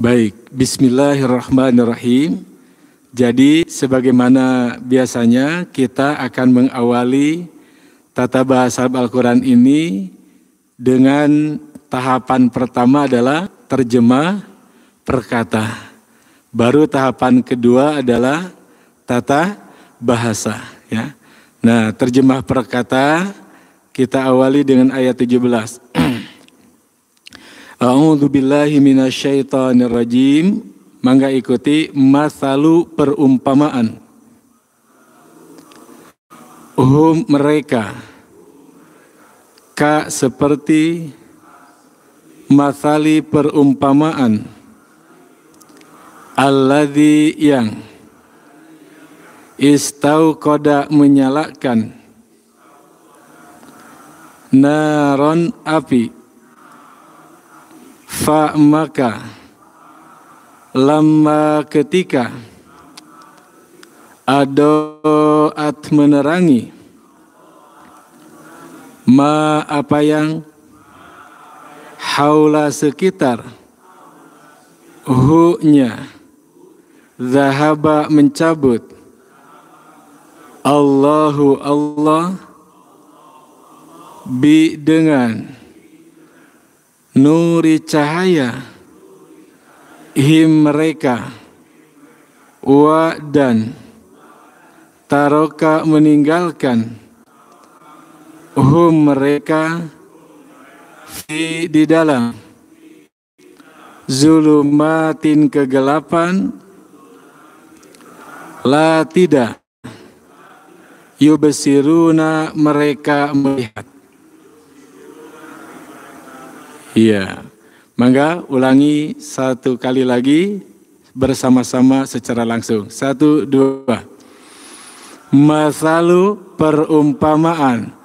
Baik, bismillahirrahmanirrahim. Jadi sebagaimana biasanya kita akan mengawali tata bahasa Al-Quran ini dengan tahapan pertama adalah terjemah perkata. Baru tahapan kedua adalah tata bahasa. Ya. Nah, terjemah perkata kita awali dengan ayat 17. A'udzu billahi minasyaitonir rajim. Mangga ikuti masalu perumpamaan. Mereka ka seperti masali perumpamaan alladzi yang istauqada menyalakan naron api fa maka lama ketika adoat menerangi ma apa yang haula sekitar hu-nya zahaba mencabut Allahu Allah bi dengan nuri cahaya him mereka wa dan taroka meninggalkan hum mereka fi di dalam zulumatin kegelapan la tidak yubsiruna mereka melihat. Iya, mangga ulangi satu kali lagi bersama-sama secara langsung. 1, 2. Masalu perumpamaan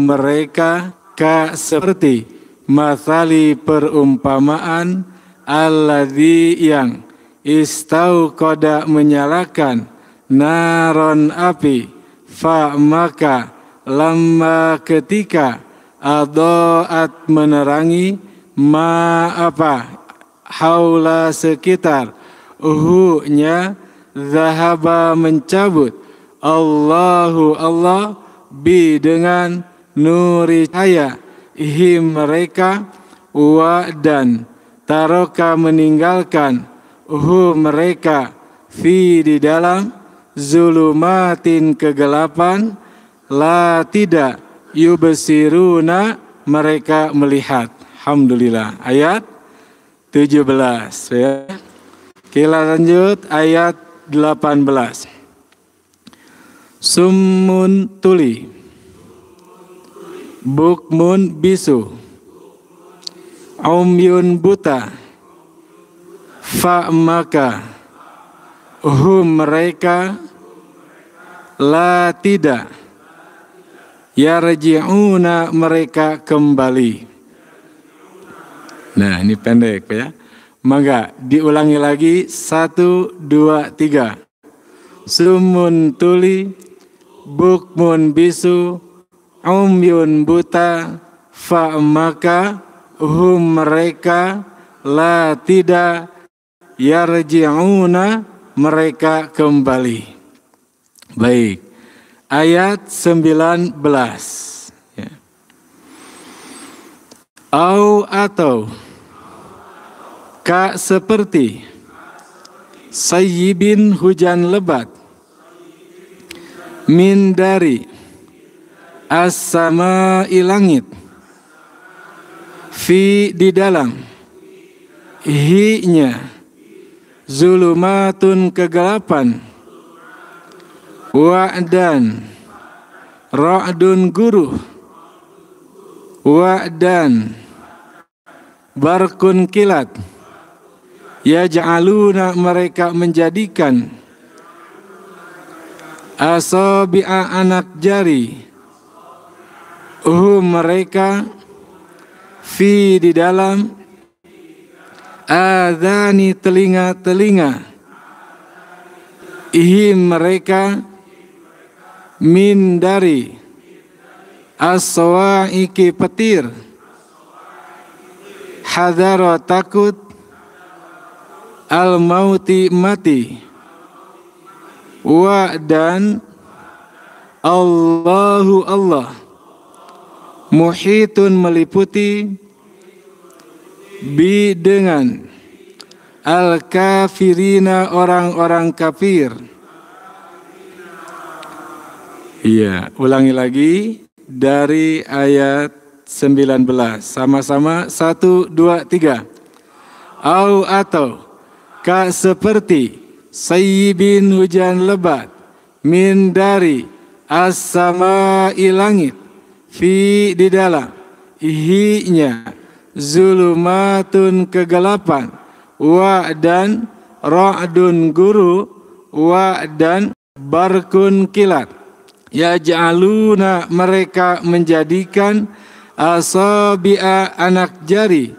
mereka ka seperti masali perumpamaan alladzi yang istauqada menyalakan naron api fa maka lamma ketika adoat menerangi ma apa haula sekitar nya zahaba mencabut Allahu Allah bi dengan nuri cahaya him mereka wa dan taroka meninggalkan mereka fi di dalam zulumatin kegelapan la tidak yubsiruna mereka melihat. Alhamdulillah. Ayat 17 ya. Kita lanjut ayat 18. Summun tuli, bukmun bisu, umyun buta, fa maka mereka la tidak yarji'una mereka kembali. Nah, ini pendek ya. Mangga diulangi lagi 1, 2, 3. Sumun tuli, bukmun bisu, umyun buta, fa maka mereka la tidak yarji'una mereka kembali. Baik. Ayat 19 ya. Atau ka seperti sayyibin hujan lebat min dari as-sama'i langit fi di dalam hi-nya zulumatun kegelapan wa'dan ra'dun guruh wa'dan barkun kilat yaj'aluna mereka menjadikan asabi'a anak jari mereka fi di dalam adhani telinga-telinga mereka min dari as-sawaiki petir hadaro takut al-mauti mati, wa dan Allahu Allah muhitun meliputi bi dengan al-kafirina orang-orang kafir. Iya, ulangi lagi dari ayat 19. Sama-sama 1, 2, 3. Au atau ka seperti sayyibin hujan lebat min dari as-samai langit fi di dalam ihinya zulumatun kegelapan wa dan ra'dun guru wa dan barkun kilat yaj'aluna mereka menjadikan asabi'a anak jari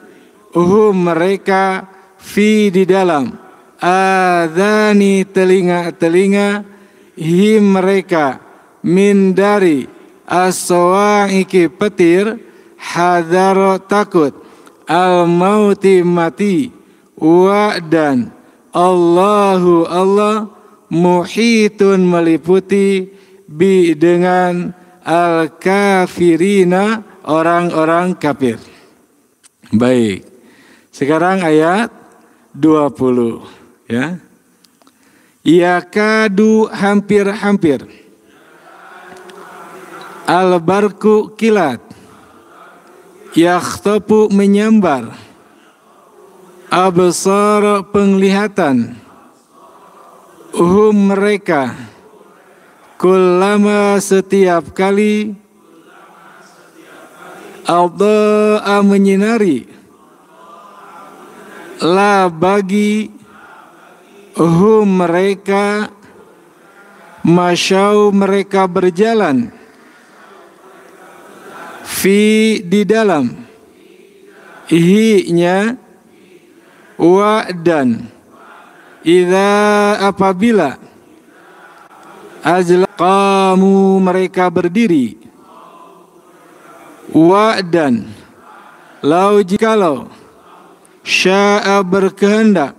mereka fi di dalam adani telinga-telinga mereka min dari as-sawaiki petir hadar takut al-mauti mati wa dan Allahu Allah muhitun meliputi bi dengan al-kafirina orang-orang kafir. Baik. Sekarang ayat 20 ya. Yakadu hampir-hampir al-barku kilat yakhtapu menyambar absar penglihatan mereka kullama setiap kali adha'a menyinari la bagi mereka masyau mereka berjalan fi di dalam ihinya wa dan idza apabila ajlaqamu mereka berdiri wa dan lau jikalau sya'a berkehendak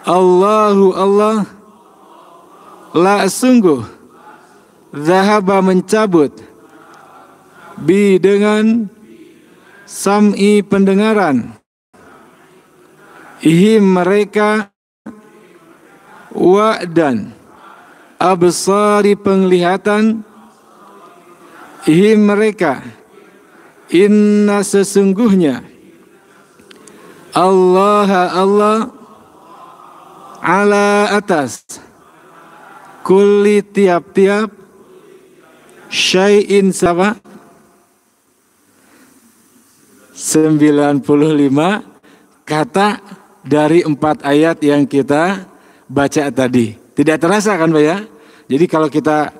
Allahu Allah la sungguh zahaba mencabut bi dengan sam'i pendengaran mereka wa dan absari penglihatan mereka inna sesungguhnya Allah ala atas kulli tiap-tiap syai'in sama 95 kata dari 4 ayat yang kita baca tadi. Tidak terasa kan Pak ya? Jadi kalau kita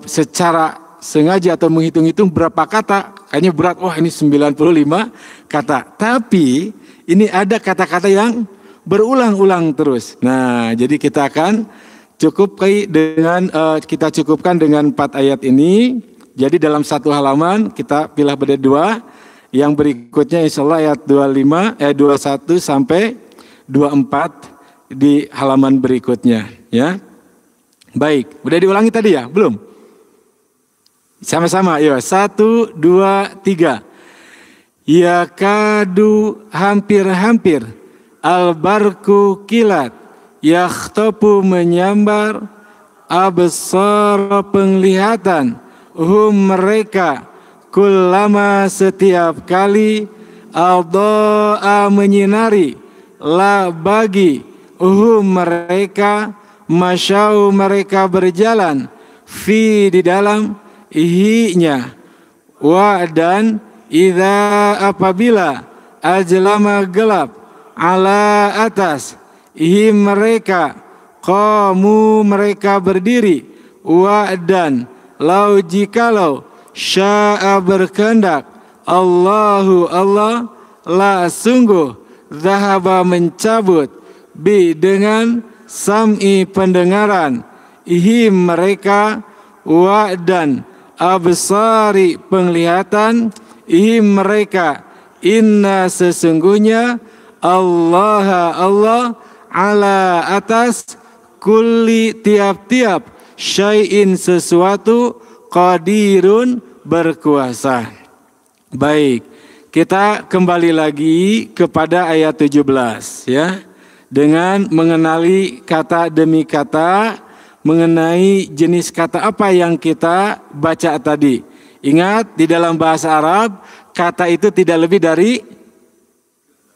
secara sengaja atau menghitung-hitung berapa kata, kayaknya berat, wah ini 95 kata. Tapi ini ada kata-kata yang berulang-ulang terus. Nah, jadi kita akan kita cukupkan dengan 4 ayat ini. Jadi dalam satu halaman kita pilih berdua. Yang berikutnya insya Allah ayat 21 sampai 24 di halaman berikutnya. Ya, baik. Udah diulangi tadi ya? Belum? Sama-sama. Yuk, 1, 2, 3. Yakadu hampir-hampir al-barku kilat yakhtapu menyambar absar penglihatan mereka kullama setiap kali adha'a menyinari la bagi mereka masyau mereka berjalan fi di dalam ihinya wa dan idza apabila ajlama gelap ala atas mereka qamu mereka berdiri wa dan lau jikalau sya'a berkehendak Allahu Allah la sungguh zahaba mencabut bi dengan sam'i pendengaran mereka wa dan absari penglihatan mereka inna sesungguhnya Allah Allah ala atas kulli tiap-tiap syai'in sesuatu qadirun berkuasa. Baik, kita kembali lagi kepada ayat 17 ya. Dengan mengenali kata demi kata, mengenai jenis kata apa yang kita baca tadi. Ingat, di dalam bahasa Arab kata itu tidak lebih dari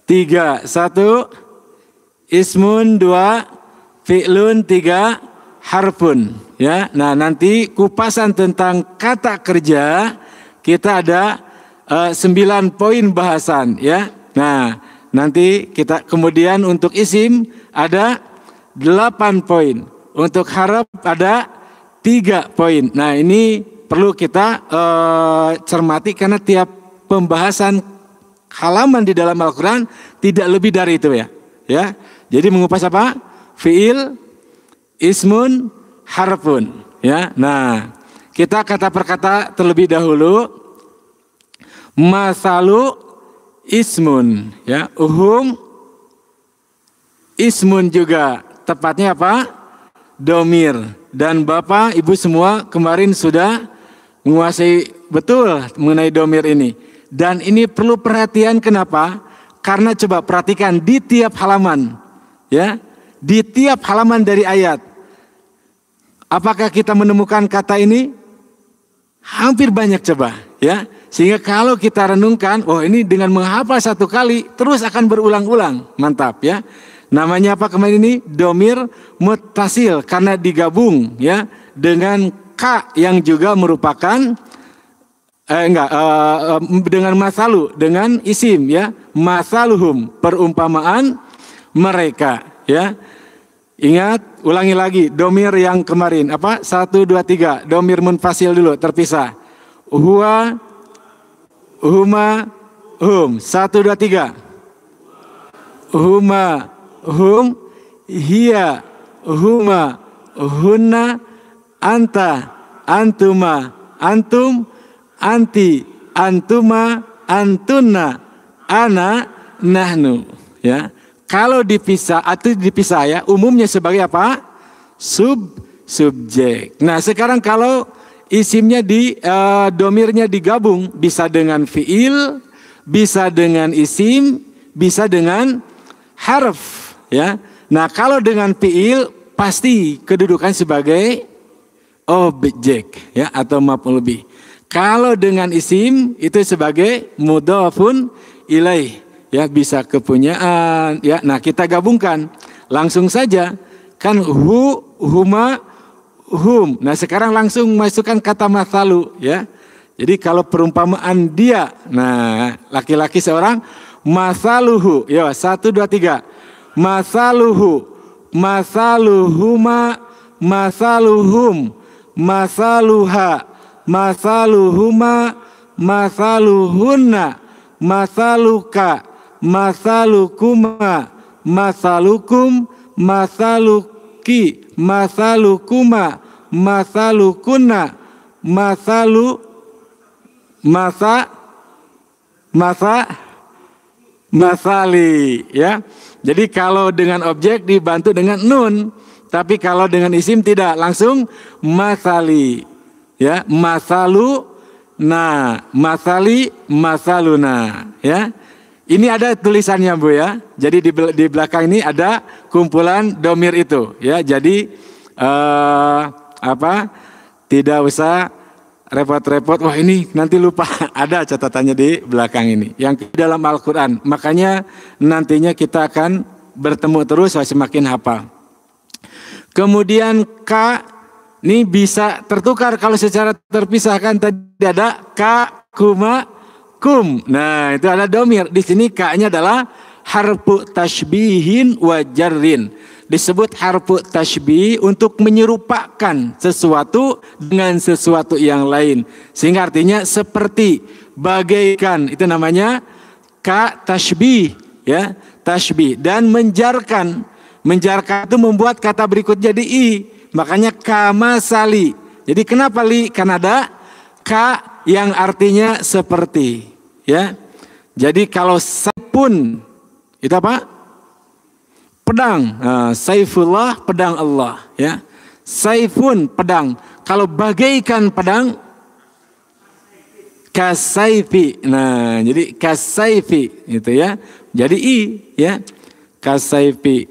3. 1 ismun, 2 fi'lun, 3 harfun ya. Nah, nanti kupasan tentang kata kerja kita ada 9 poin bahasan ya. Nah, nanti kita kemudian untuk isim ada 8 poin. Untuk harf ada 3 poin. Nah, ini perlu kita cermati karena tiap pembahasan halaman di dalam Al-Quran tidak lebih dari itu ya. Ya, jadi mengupas apa? Fi'il, ismun, harfun. Ya, nah kita kata per kata terlebih dahulu. Masalu ismun, ya, ismun juga tepatnya apa? Domir. Dan Bapak Ibu semua kemarin sudah menguasai betul mengenai domir ini. Dan ini perlu perhatian, kenapa? Karena coba perhatikan di tiap halaman, ya, di tiap halaman dari ayat. Apakah kita menemukan kata ini? Hampir banyak coba, ya. Sehingga kalau kita renungkan, oh ini dengan menghafal 1 kali terus akan berulang-ulang, mantap ya. Namanya apa kemarin ini? Domir muttasil karena digabung ya dengan ka yang juga merupakan dengan masalu, dengan isim ya, masaluhum, perumpamaan mereka ya. Ingat, ulangi lagi domir yang kemarin apa? 1, 2, 3. Domir munfasil dulu, terpisah. Huwa, huma, hum. 1, 2, 3. Huma, hum, hiya, huma, hunna, anta, antuma, antum, anti, antuma, antunna, ana, nahnu ya. Kalau dipisah atau dipisah ya, umumnya sebagai apa? Subjek. Nah, sekarang kalau isimnya domirnya digabung, bisa dengan fiil, bisa dengan isim, bisa dengan harf ya. Nah, kalau dengan fiil pasti kedudukan sebagai objek ya atau maf'ul bih. Kalau dengan isim itu sebagai mudhafun ilaih ya, bisa kepunyaan ya. Nah, kita gabungkan langsung saja kan huma, hum. Nah, sekarang langsung masukkan kata masalu ya. Jadi kalau perumpamaan dia, nah laki-laki seorang, masaluhu ya, 1, 2, 3. Masaluhu, masaluhuma, masaluhum, masaluha, masaluhuma, masaluhunna, masaluka, masalukuma, masalukum, masaluki, masalukuma, masalukunna, masali ya. Jadi kalau dengan objek dibantu dengan nun, tapi kalau dengan isim tidak, langsung masali ya, masalu, nah masali, masaluna ya. Ini ada tulisannya Bu ya. Jadi di belakang ini ada kumpulan domir itu ya. Jadi tidak usah repot-repot. Wah, ini nanti lupa. Ada catatannya di belakang ini. Yang dalam Al-Quran. Makanya nantinya kita akan bertemu terus semakin hafal. Kemudian ka ini bisa tertukar kalau secara terpisahkan. Tadi ada ka, kuma, kum. Nah, itu ada domir. Di sini ka-nya adalah harfu tashbihin wa jarrin. Disebut harfu tashbih untuk menyerupakan sesuatu dengan sesuatu yang lain. Sehingga artinya seperti, bagaikan. Itu namanya ka tashbih ya, tashbih. Dan menjarkan. Menjarkan itu membuat kata berikut jadi i. Makanya kamasali. Jadi kenapa li? Karena ada ka yang artinya seperti ya. Jadi kalau pun Itu apa? Pedang. Saifullah, pedang Allah. Ya. Saifun, pedang. Kalau bagaikan pedang, kasaifi. Nah, jadi kasaifi itu ya. Jadi i ya. Kasaifi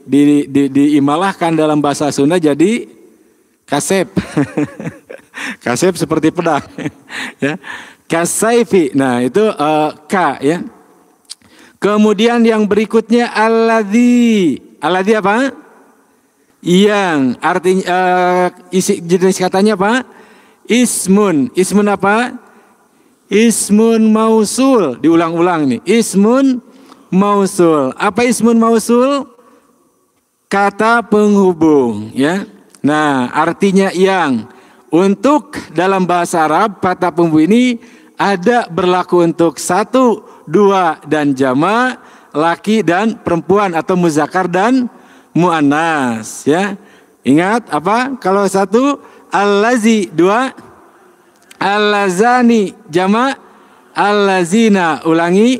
diimalahkan dalam bahasa Sunda jadi kasep. Kasep seperti pedang. Ya. Kasaifi. Nah, itu k ya. Kemudian yang berikutnya alladzi. Alladzi apa? Yang artinya isi jenis katanya apa? Ismun. Ismun apa? Ismun mausul. Diulang-ulang nih. Ismun mausul. Apa ismun mausul? Kata penghubung, ya. Nah, artinya yang. Untuk dalam bahasa Arab kata penghubung ini ada berlaku untuk satu, dua dan jama, laki dan perempuan atau muzakkar dan muannas, ya. Ingat apa? Kalau satu allazi, dua allazani, jama allazina, ulangi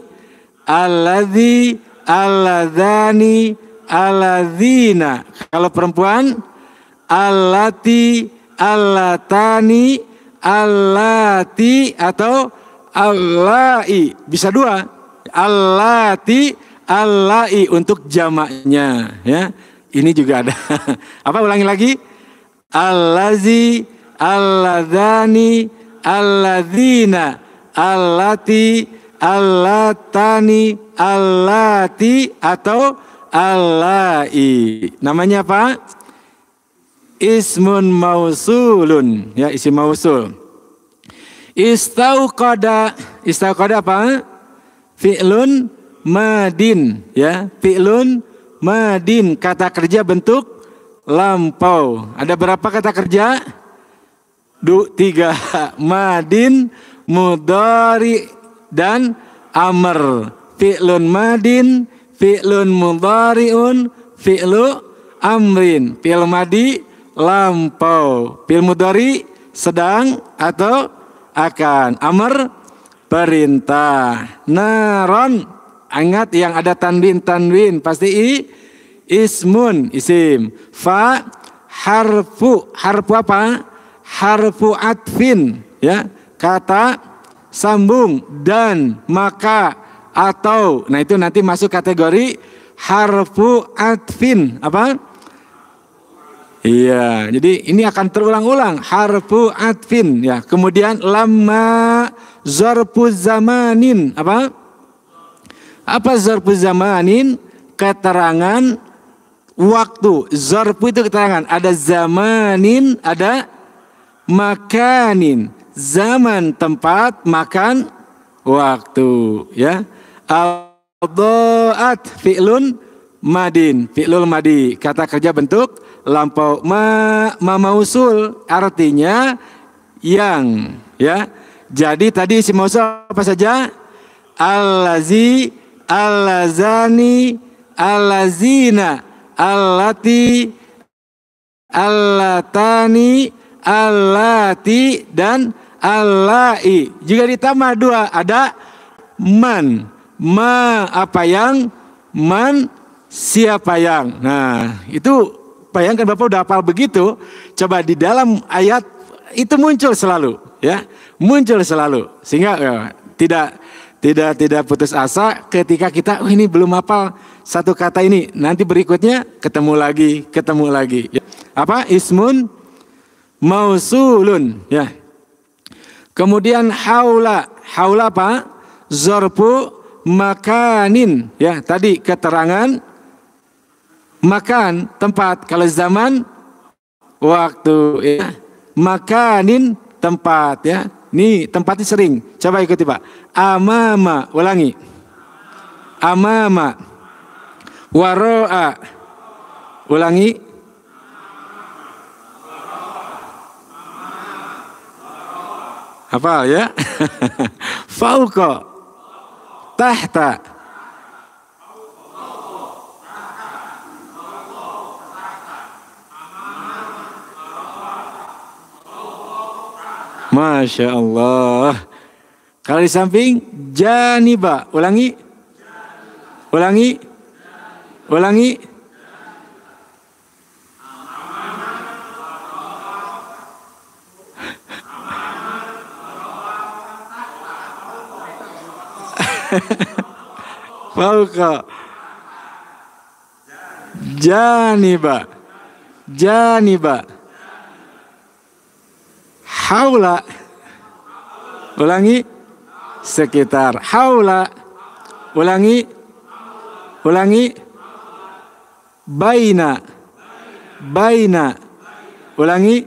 allazi, allazani, allazina. Kalau perempuan allati, allatani, allati atau allai. Bisa dua. Allati, allai untuk jamaknya, ya. Ini juga ada. Apa, ulangi lagi? Allazi, alladzani, alladzina, allati, allatani, allati atau allai. Namanya apa? Ismun mausulun, ya, isim mausul. Istauqada, istauqada apa? Fi'lun madin, ya, fi'lun madin, kata kerja bentuk lampau. Ada berapa kata kerja? 3. Madin, mudhari dan amr. Fi'lun madin, fi'lun mudhari'un, fi'lu amrin. Fi'l madi lampau, fi'l mudhari sedang atau akan, amr perintah. Naron, ingat yang ada tanwin pasti ismun, isim. Fa harfu, harfu apa? Harfu atfin, ya, kata sambung dan maka atau. Nah, itu nanti masuk kategori harfu atfin, apa? Iya, jadi ini akan terulang-ulang, harfu atfin, ya. Kemudian lamma, zarfu zamanin, apa? Apa zarfu zamanin? Keterangan waktu. Zarfu itu keterangan. Ada zamanin, ada makanin. Zaman tempat, makan waktu, ya. Al-dhaat fi'lun madin, fi'lul madi, kata kerja bentuk lampau. Mausul artinya yang, ya. Jadi tadi isim mausul apa saja? Allazi, allazani, allazina, allati, allatani, allati dan allai. Jika ditambah 2 ada man. Ma apa yang, man siapa yang. Nah, itu bayangkan Bapak udah hafal begitu. Coba di dalam ayat itu muncul selalu, ya. Muncul selalu. Sehingga ya, tidak putus asa ketika kita ini belum hafal satu kata ini. Nanti berikutnya ketemu lagi, ya. Apa? Ismun mausulun, ya. Kemudian haula. Haula apa? Zarfu makanin, ya. Tadi keterangan makan tempat, kalau zaman waktu, ya. Makanin tempat, ya. Ini tempatnya sering. Coba ikuti Pak. Amama, ulangi. Amama. Waro'a, ulangi. Hafal, ya. Fauqa, tahta. Masya Allah. Kalau di samping janiba, ulangi. Ulangi. Ulangi. Fauqa. Janiba. Janiba. Haula. Ulangi. Sekitar. Haula. Ulangi. Ulangi. Baina. Baina. Ulangi.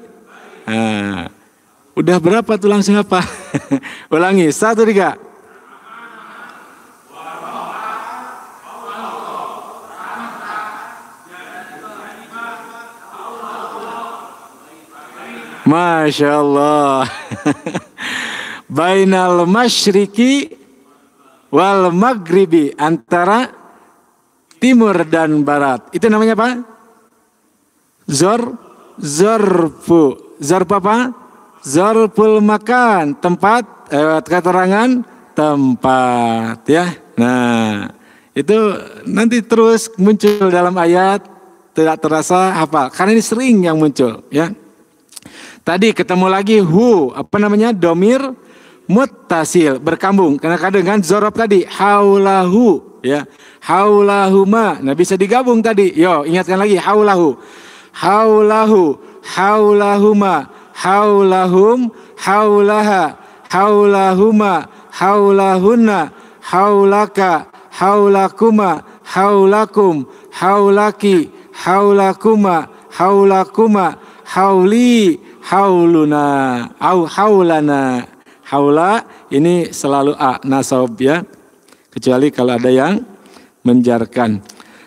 Nah, udah berapa tuh langsung apa? Ulangi. 1, 3. Masya Allah. Bainal masyriqi wal maghribi, antara timur dan barat. Itu namanya apa? Zorfu. Zorfu apa? Zorful makan, tempat, keterangan tempat, ya. Nah, itu nanti terus muncul dalam ayat, tidak terasa hafal. Karena ini sering yang muncul, ya. Tadi ketemu lagi hu, apa namanya, domir muttasil, berkambung. Karena dengan zorob tadi, haulahu, ya, haulahuma. Nah, bisa digabung tadi. Yo, ingatkan lagi, haulahu, haulahu, haulahuma, haulahum, haulaha, haulahuma, haulahunna, haulaka, haulakuma, haulakum, haulaki, haulakuma, haulakuma, hauli, hauluna, au haulana. Haula ini selalu a, nasab, ya. Kecuali kalau ada yang menjarkan.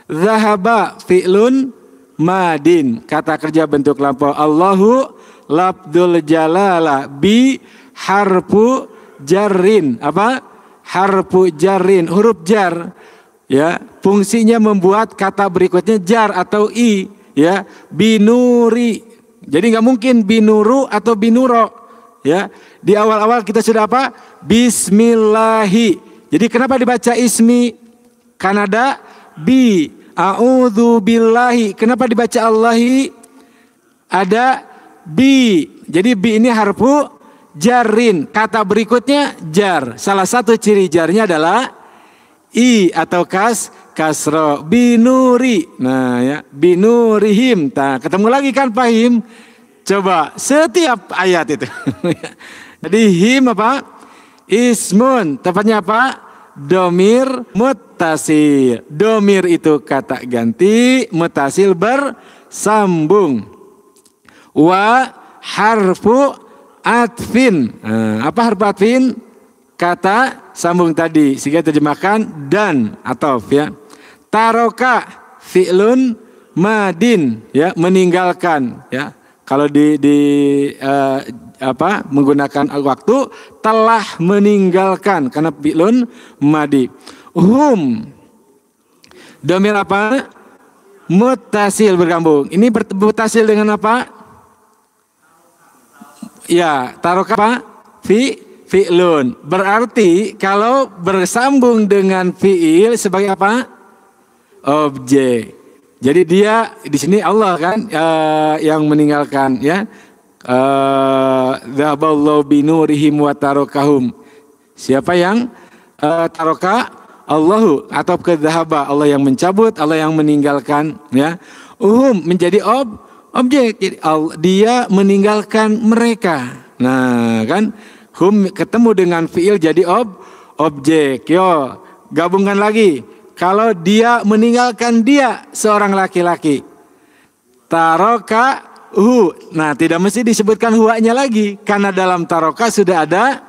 Zahaba fi'lun madin, kata kerja bentuk lampau. Allahu labdul jalala bi harfu jarrin. Apa? Harfu jarrin, huruf jar, ya. Fungsinya membuat kata berikutnya jar atau i, ya. Binuri. Jadi nggak mungkin binuru atau binuro, ya. Di awal-awal kita sudah apa? Bismillahi. Jadi kenapa dibaca ismi? Karena ada bi. A'udzu billahi. Kenapa dibaca Allahi? Ada bi. Jadi bi ini harfu jarin. Kata berikutnya jar. Salah satu ciri jarnya adalah i atau kasro. Binuri. Nah, ya, binurihim. Nah, ketemu lagi kan Fahim? Coba setiap ayat itu. Jadi him apa? Ismun, tepatnya apa? Domir muttasil. Domir itu kata ganti, muttasil bersambung. Wa harfu atfin. Nah, apa harfu atfin? Kata sambung tadi, sehingga terjemahkan dan atau, ya. Taroka fi'lun madin, ya, meninggalkan, ya. Kalau menggunakan waktu, telah meninggalkan, karena fi'lun madi. Domir apa? Muttasil, bergabung. Ini muttasil dengan apa? Ya, taroka apa? Fi'lun. Berarti kalau bersambung dengan fi'il sebagai apa? Objek. Jadi dia di sini Allah kan yang meninggalkan, ya. Dzahaballahu binurihim wa tarokahum. Siapa yang taroka? Allahu, atau kedzahaba, Allah yang mencabut, Allah yang meninggalkan, ya. Menjadi objek. Jadi dia meninggalkan mereka. Nah, kan ketemu dengan fiil jadi objek. Yo, gabungkan lagi. Kalau dia meninggalkan dia seorang laki-laki, taroka hu. Nah, tidak mesti disebutkan huanya lagi, karena dalam taroka sudah ada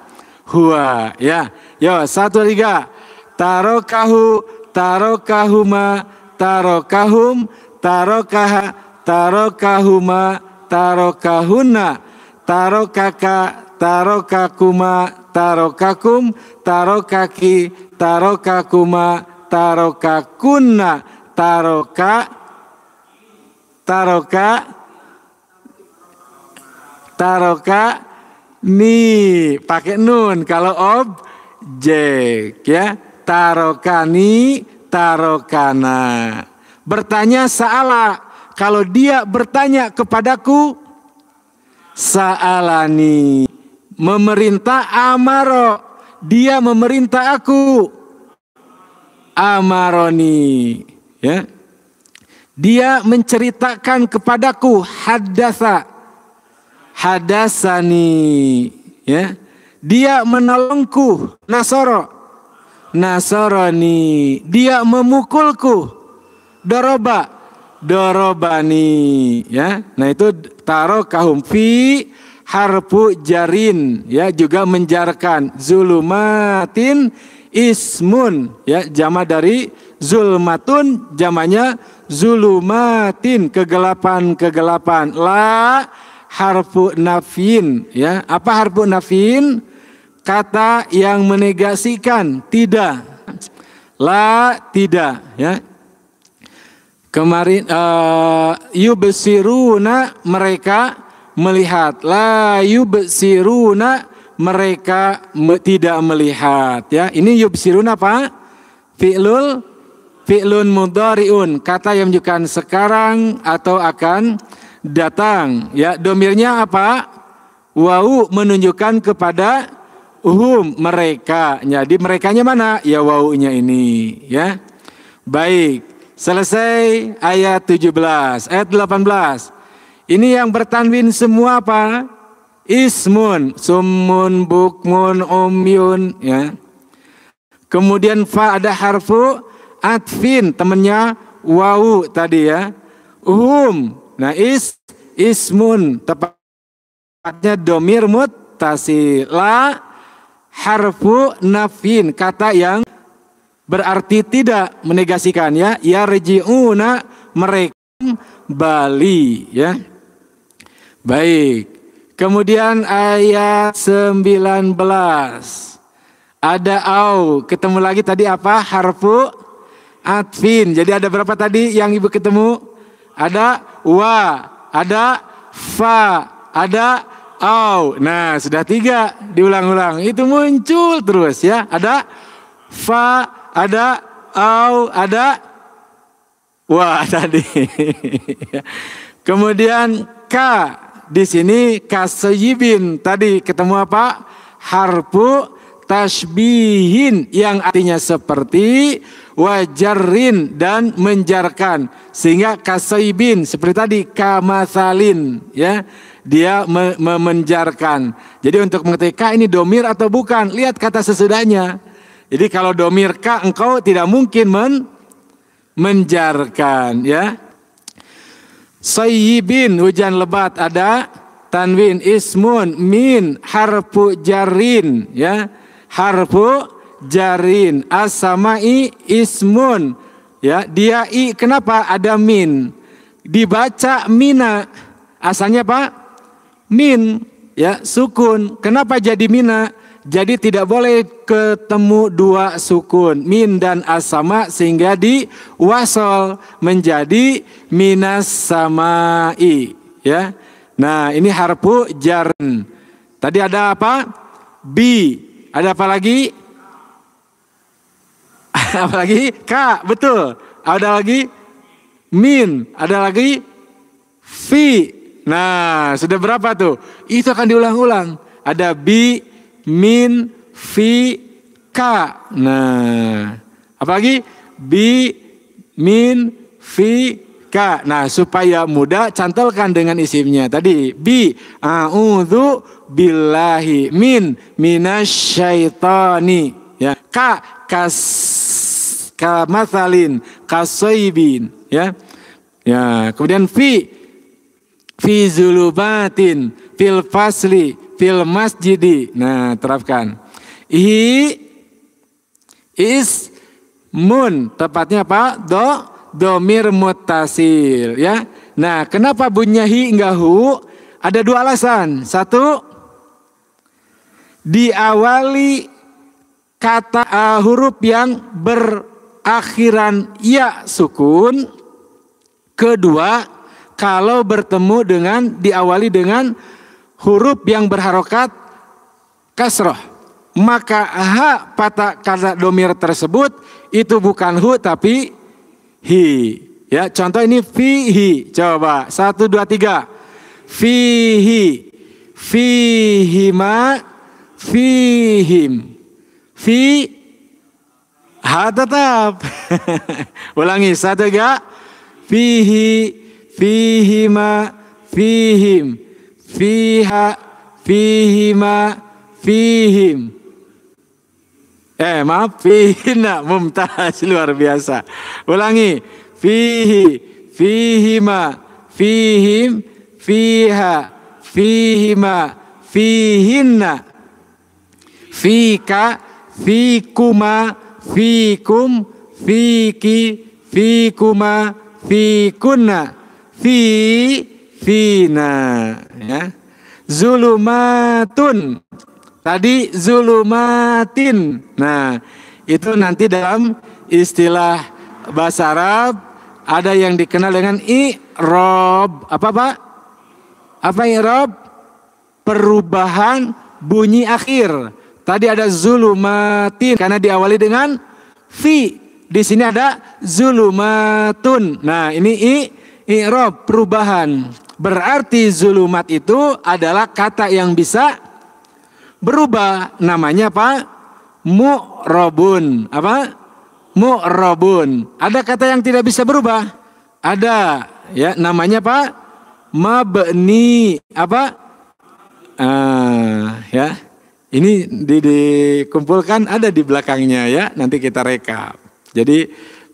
huwa, ya. Yo, 1, 3. Tarokahu, tarokahuma, tarokahum, tarokaha, tarokahuma, tarokahuna, tarokaka, tarokakuma, tarokakum, tarokaki, tarokakuma, tarokakunna, taroka, ni, pakai nun kalau objek, ya. Tarokani, tarokana. Bertanya sa'ala. Kalau dia bertanya kepadaku, sa'alani. Memerintah amaro. Dia memerintah aku. Amaroni. Ya. Dia menceritakan kepadaku. Haddasa. Hadasani. Ya. Dia menolongku. Nasoro. Nasoroni. Dia memukulku. Doroba. Dorobani. Ya. Nah itu taruh kahum fi harfu jarin. Ya, juga menjarkan. Zulumatin ismun. Ya, jama dari zulmatun, jamanya zulumatin, kegelapan-kegelapan. La harfu nafin. Ya, apa harfu nafin? Kata yang menegasikan, tidak. La, tidak. Ya. Kemarin yubsiruna, mereka melihat. La yubsiruna, mereka tidak melihat. Ya, ini yubsiruna apa? Fi'lun mudhari'un, kata yang menunjukkan sekarang atau akan datang. Ya, domirnya apa? Wau, menunjukkan kepada mereka. Jadi merekanya mana? Ya waunya ini. Ya, baik. Selesai ayat 17, ayat 18. Ini yang bertanwin semua apa? Ismun, summun, bukmun, umyun. Ya. Kemudian fa ada harfu atfin, temannya wawu tadi ya. Nah ismun, tepatnya domir muttasil. La harfu nafin, kata yang berarti tidak, menegasikan ya. Yarji'una, mereka kembali ya. Baik. Kemudian ayat 19. Ada au, ketemu lagi tadi apa? Harfu atfin. Jadi ada berapa tadi yang Ibu ketemu? Ada wa, ada fa, ada au. Nah, sudah 3 diulang-ulang. Itu muncul terus ya. Ada fa, ada au, ada wa tadi. Kemudian ka, di sini kasayyibin, tadi ketemu apa? Harfu tashbihin, yang artinya seperti, wajarin, dan menjarkan. Sehingga kasayyibin seperti tadi, kamasalin ya. Dia menjarkan. Jadi untuk mengetahui ka ini domir atau bukan, lihat kata sesudahnya. Jadi kalau domir ka, engkau tidak mungkin menjarkan ya. Sayyibin, hujan lebat, ada tanwin. Ismun, min, harfu jarin ya. Harfu jarin. As-samai ismun ya. Dia i, kenapa ada min? Dibaca mina. Asalnya apa? Min ya, sukun. Kenapa jadi mina? Jadi tidak boleh ketemu 2 sukun, min dan as-sama, sehingga diwasol menjadi minas samai ya. Nah, ini harfu jarn. Tadi ada apa? Bi. Ada apa lagi? Apa lagi? Ka, betul. Ada lagi? Min. Ada lagi? Fi. Nah, sudah berapa tuh? Itu akan diulang-ulang. Ada bi, min, fi, ka. Nah, apalagi? Bi, min, fi, ka. Nah, supaya mudah, cantelkan dengan isimnya. Tadi bi, a'udzu billahi min minasyaitani ya. Ka, kamathalin, kasaybin ya. Ya, kemudian fi zulubatin, fil fasli, fil masjidi. Nah, terapkan. Is mun, tepatnya apa? Domir muttasil ya. Nah, kenapa bunyinya hi enggak hu? Ada 2 alasan. 1, diawali kata huruf yang berakhiran ya sukun. Kedua, kalau bertemu dengan, diawali dengan huruf yang berharokat kasroh, maka ha pada kata domir tersebut itu bukan hu tapi hi Ya, contoh ini fihi. Coba 1, 2, 3. Fihi, fihima, fihim. Fi, ha tetap. Ulangi 1, 3. Fihi, fihima, fihim. Fiha, fihima, fihim. Maaf, fihina, mumtaz, luar biasa. Ulangi, fihi, fihima, fihim, fiha, fihima, fihinna. Fika, fikuma, fikum, fiki, fikuma, fikunna. Fina, ya. Zulumatun. Tadi zulumatin. Nah, itu nanti dalam istilah bahasa Arab ada yang dikenal dengan i'rab. Apa, Pak? Apa i'rab? Perubahan bunyi akhir. Tadi ada zulumatin karena diawali dengan fi. Di sini ada zulumatun. Nah, ini i'rab, perubahan. Berarti zulumat itu adalah kata yang bisa berubah. Namanya apa? Mu'rabun. Apa? Mu'rabun. Ada kata yang tidak bisa berubah? Ada. Ya, namanya apa? Mabni. Apa? Ya. Ini dikumpulkan ada di belakangnya ya. Nanti kita rekap. Jadi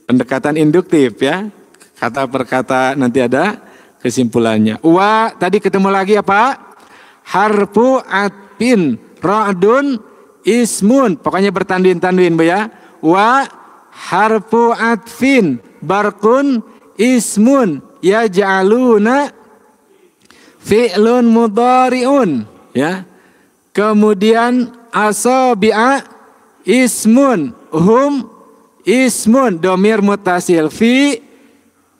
pendekatan induktif ya. Kata per kata nanti ada kesimpulannya. Wa tadi ketemu lagi apa? Harfu atfin ra'dun ismun. Pokoknya bertanwin-tanwin ya. Wa harfu atfin barkun ismun yaj'aluna fi'lun mudhari'un ya. Kemudian asabi'a ismun hum ismun domir mutasil fi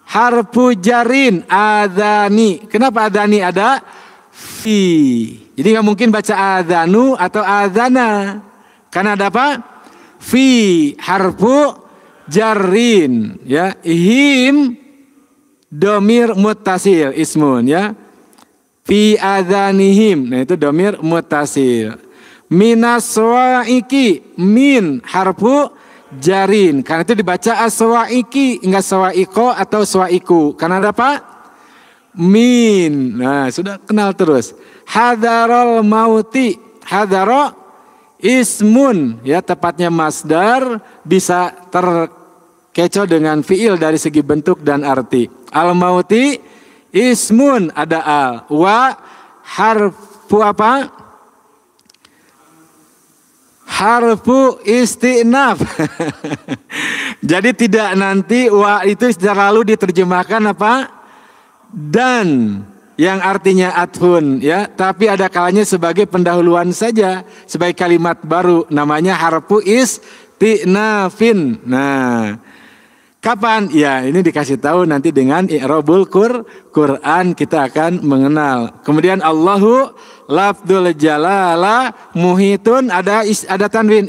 harfu jarin adani. Kenapa adani ada? Fi. Jadi nggak mungkin baca adanu atau adana. Karena ada apa? Fi harfu jarin. Ya. Him domir mutasil ismun ya. Fi adanihim. Nah itu domir mutasil. Minas sawaiki min harfu jarin. Karena itu dibaca aswaiki, enggak sawaiko atau swaiku. Karena ada apa? Min. Nah, sudah kenal terus. Hadarul mauti. Hadaro ismun, ya tepatnya masdar, bisa terkecoh dengan fiil dari segi bentuk dan arti. Al mauti ismun, ada al. Wa harfu apa? Harfu istinaf. Jadi tidak nanti wa itu selalu diterjemahkan apa? Dan yang artinya atfun ya, tapi ada kalanya sebagai pendahuluan saja, sebagai kalimat baru namanya harfu istinafin. Nah, kapan? Ya, ini dikasih tahu nanti dengan i'rabul Quran kita akan mengenal. Kemudian Allahu lafdzul jalala muhitun, ada tanwin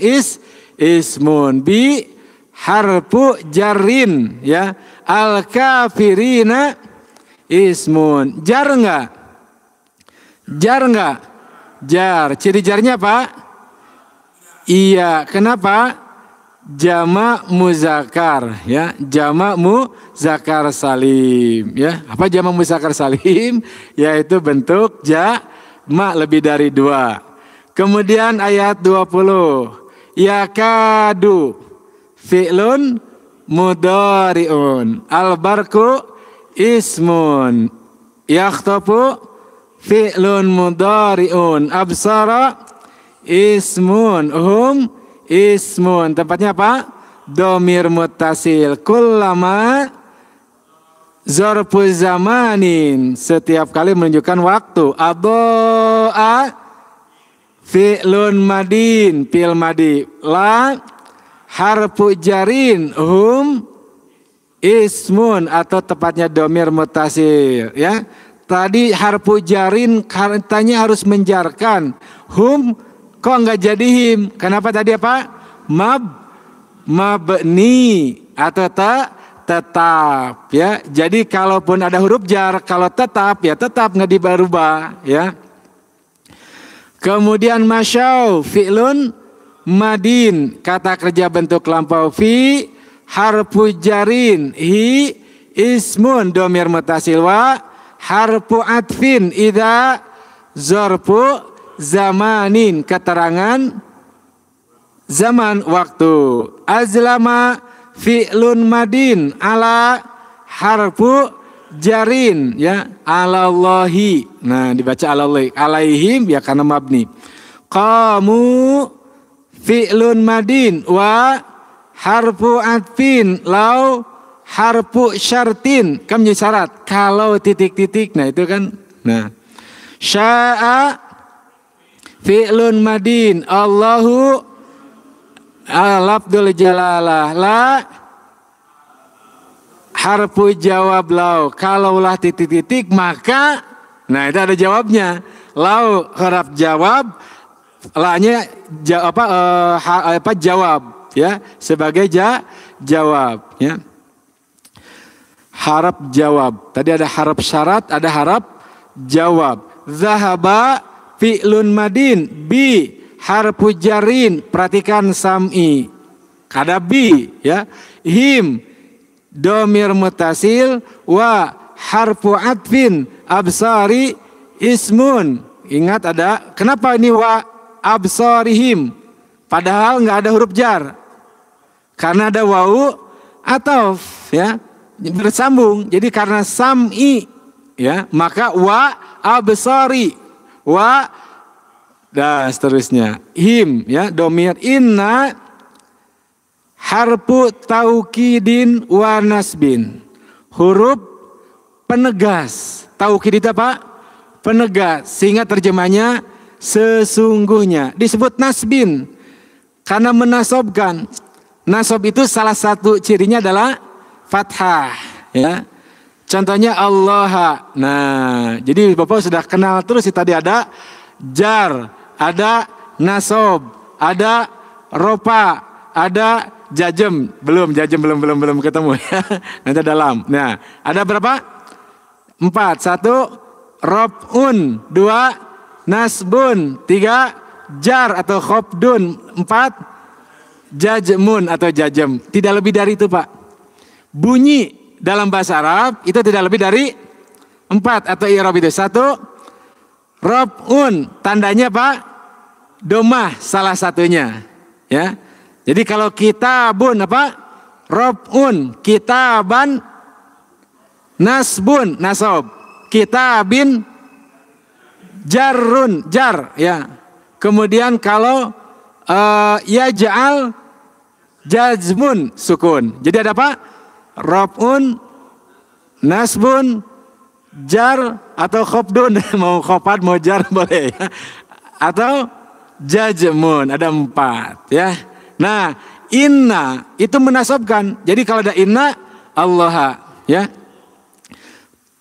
ismun bi harfu jarrin ya. Al kafirina ismun. Jar enggak? Jar enggak? Jar. Ciri jarnya apa? Iya. Kenapa? Jamak muzakkar ya. Jamak muzakkar salim ya. Apa jamak muzakkar salim? Yaitu bentuk jamak lebih dari 2. Kemudian ayat 20. Yakadu fi'lun mudhari'un. Al-barku ismun. Yakhtafu fi'lun mudhari'un. Absara ismun. Hum ismun. Tempatnya apa? Domir muttasil. Kullama zarfu zamanin. Setiap kali menunjukkan waktu. Ado'a fi'lun madin. Fi'l madi. La harfu jarin. Hum ismun atau tepatnya domir mutasil ya. Tadi harfu jarin katanya harus menjarkan. Hum kok enggak jadi him? Kenapa tadi apa? Mabni atau tetap ya. Jadi kalaupun ada huruf jar, kalau tetap ya tetap nggak diubah ya. Kemudian masyau fi'lun madin, kata kerja bentuk lampau. Fi harfu jarin, hi ismun domir mutasil. Wa harfu atfin, idza zorfu zamanin, keterangan zaman waktu. Azlama fi'lun madin, ala harfu jarin ya, alallahi. Nah dibaca alallahi, alaihim ya karena mabni. Qamu fi'lun madin, wa harfu atfin, lau harfu syartin, kan menjadi syarat kalau titik-titik. Nah itu kan. Nah sya'a fi'lun madin, Allahu al-abdul jalalah, la harfu jawab lau, kalaulah titik-titik maka, nah itu ada jawabnya. Lau harap jawab, la-nya jawab ya, sebagai jawab ya. Harap jawab. Tadi ada harap syarat, ada harap jawab. Zahaba fi'lun madin, bi harfu jarin, perhatikan sam'i, kada bi ya. Him domir mutasil, wa harfu atfin absari ismun. Ingat ada, kenapa ini wa absarihim padahal nggak ada huruf jar? Karena ada wau atau ya, bersambung. Jadi karena sam'i ya, maka wa absari, wa dan seterusnya. Him ya, domir. Inna harfu taukidin wa nasbin, huruf penegas. Taukid itu apa? Penegas. Sehingga terjemahnya sesungguhnya. Disebut nasbin karena menasobkan. Nasob itu salah satu cirinya adalah fathah ya. Contohnya Allah. Nah jadi Bapak sudah kenal terus tadi ada jar, ada nasob, ada ropa, ada jajem. Belum ketemu ya. Nanti ada lam. Nah ada berapa? 4. 1 robun, 2 nasbun, 3 jar atau khobdun, 4 jajmun atau jajem. Tidak lebih dari itu Pak. Bunyi dalam bahasa Arab itu tidak lebih dari 4 atau i'rab itu. 1 robun, tandanya Pak domah salah satunya ya. Jadi kalau kitabun apa? Robun, kitaban nasbun, nasob, kitabin jarrun, jar ya. Kemudian kalau yaj'al jazmun, sukun. Jadi ada apa? Robun, nasbun, jar atau khobdun, mau khofad mau jar boleh ya. Atau jazmun, ada 4 ya. Nah inna itu menasobkan. Jadi kalau ada inna Allah ya,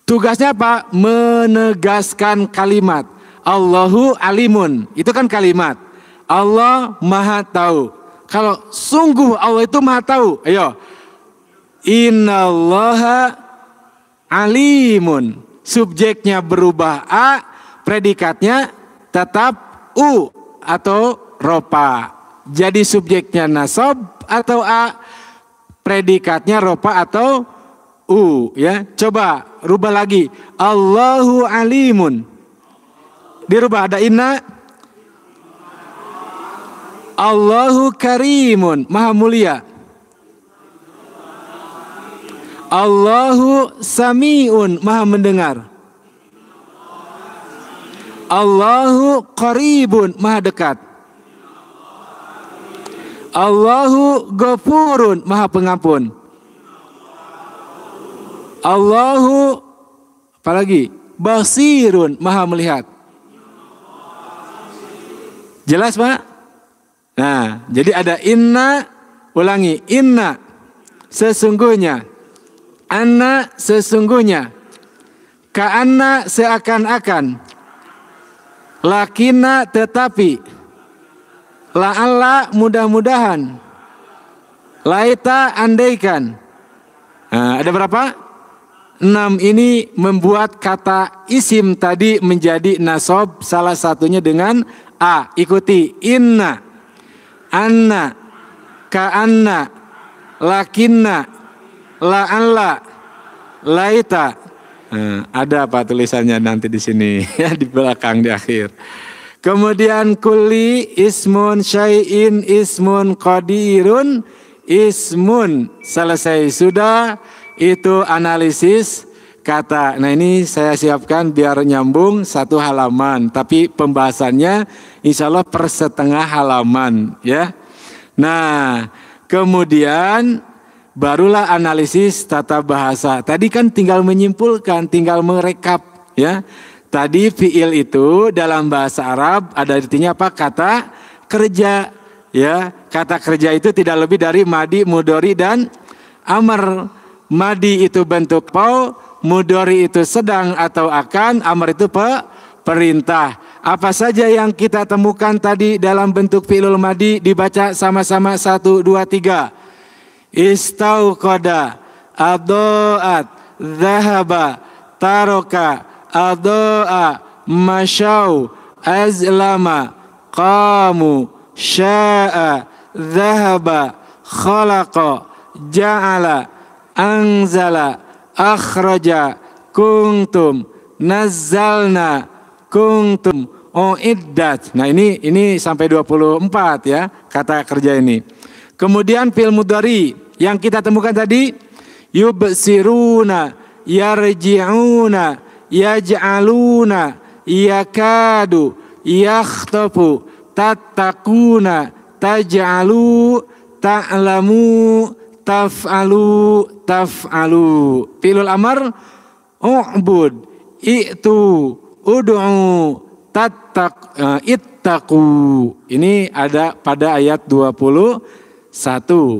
tugasnya apa? Menegaskan kalimat. Allahu alimun, itu kan kalimat. Allah maha tahu. Kalau sungguh Allah itu maha tahu, ayo. Innallaha alimun, subjeknya berubah a, predikatnya tetap u atau ropa. Jadi subjeknya nasob atau a, predikatnya ropa atau u ya. Coba rubah lagi. Allahu alimun, dirubah ada inna. Allahu karimun, maha mulia. Allahu sami'un, maha mendengar. Allahu qaribun, maha dekat. Allahu ghafurun, maha pengampun. Allahu apalagi? Basirun, maha melihat. Jelas Pak? Nah jadi ada inna, ulangi, inna sesungguhnya, anna sesungguhnya, ka'anna seakan-akan, lakina tetapi, la'alla mudah-mudahan, laita andaikan, Nah, ada berapa? 6. Ini membuat kata isim tadi menjadi nasab, salah satunya dengan a. Ikuti. Inna, anna, ka'anna, lakinna, la'alla, laita. Ada apa tulisannya nanti di sini ya, di belakang di akhir. Kemudian kulli, ismun, syai'in, ismun, qadirun, ismun. Selesai sudah, itu analisis kata. Nah ini saya siapkan biar nyambung satu halaman, tapi pembahasannya insya Allah per setengah halaman ya. Nah kemudian barulah analisis tata bahasa. Tadi kan tinggal menyimpulkan, tinggal merekap ya. Tadi fiil itu dalam bahasa Arab ada artinya apa? Kata kerja ya. Kata kerja itu tidak lebih dari madi, mudhari dan amr. Madi itu bentuk pau, mudhari itu sedang atau akan, amr itu perintah. Apa saja yang kita temukan tadi dalam bentuk fi'lul madi, dibaca sama-sama 1, 2, 3. Istauqada, adoat, zahaba, taroka, adoa, masyau, azlama, qamu, sya'a, zahaba, khalaqa, ja'ala, anzala, akhraja, kuntum, nazzalna, kuntum, uiddat. Nah ini sampai 24 ya kata kerja ini. Kemudian fi'il mudhari yang kita temukan tadi, yubsiruna, yarji'una, yaj'aluna, yakadu, yakhtafu, tattaquna, taj'alu, ta'lamu, taf'alu, taf'alu. Fi'lul amr, u'bud, i'tu, ud'u, ittaqu. Ini ada pada ayat 21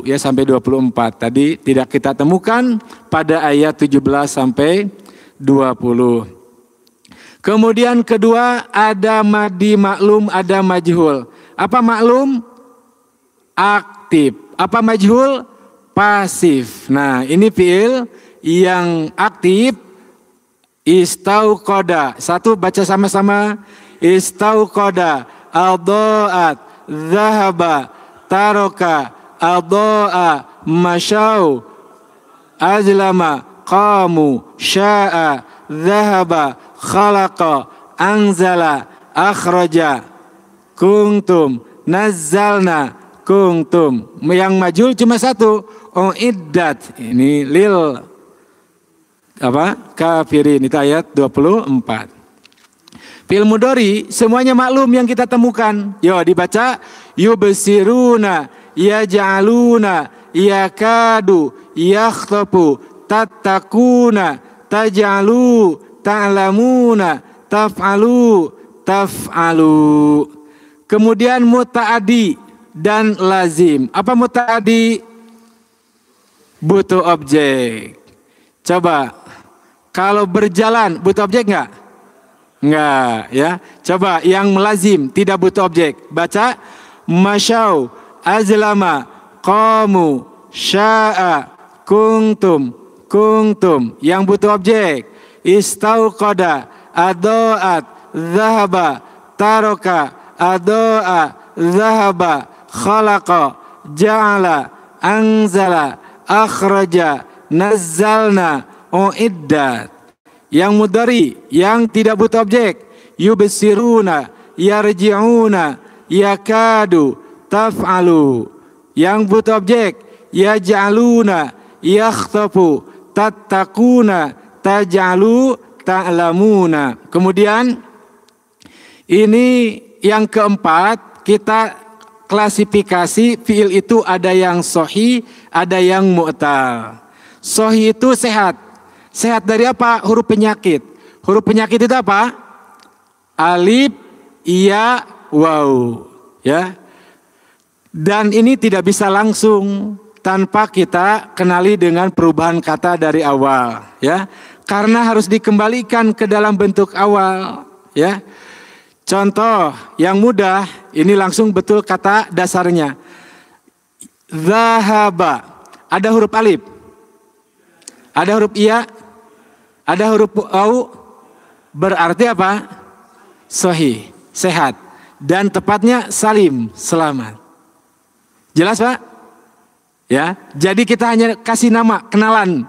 ya sampai 24. Tadi tidak kita temukan pada ayat 17 sampai 20. Kemudian kedua ada madi maklum, ada majhul. Apa maklum? Aktif. Apa majhul? Pasif. Nah ini fiil yang aktif. Istauqada. Satu baca sama-sama. Istauqada, adoat, zahaba, taroka, adoa, masyau, azlama, qamu, sya'a, zahaba, khalaqa, anzala, akhraja, kuntum, nazzalna, kuntum. Yang majhul cuma satu, uiddat. Ini lil kafirin, itu ayat 24. Fi'il mudhari semuanya maklum yang kita temukan. Yo dibaca yubsiruna, yaj'aluna, yakadu, yakhtafu, tattaquna, taj'alu, ta'lamuna, taf'alu, taf'alu. Kemudian muta'addi dan lazim. Apa muta'addi? Butuh objek. Coba kalau berjalan butuh objek enggak? Enggak ya. Coba yang melazim tidak butuh objek. Baca masyau, azlama, qamu, sya'a, kuntum, kuntum. Yang butuh objek. Istauqada, adoat, zahaba, taroka, adoa, zahaba, khalaqa, ja'ala, anzala, akhraja, nazzalna, uiddat. Yang mudhari yang tidak butuh objek, yubsiruna, yarji'una, yakadu, taf'alu. Yang butuh objek, yaj'aluna, yakhtafu, tattaquna, taj'alu, ta'lamuna. Kemudian ini yang keempat, kita klasifikasi fiil itu ada yang sahih, ada yang mu'tal. Sahih itu sehat. Sehat dari apa? Huruf penyakit. Huruf penyakit itu apa? Alif, iya, waw. Ya. Dan ini tidak bisa langsung tanpa kita kenali dengan perubahan kata dari awal. Ya. Karena harus dikembalikan ke dalam bentuk awal. Ya. Contoh yang mudah, ini langsung betul kata dasarnya. Zahaba. Ada huruf alif. Ada huruf iya? Ada huruf au? Berarti apa? Sahih, sehat. Dan tepatnya salim, selamat. Jelas Pak? Ya, jadi kita hanya kasih nama, kenalan.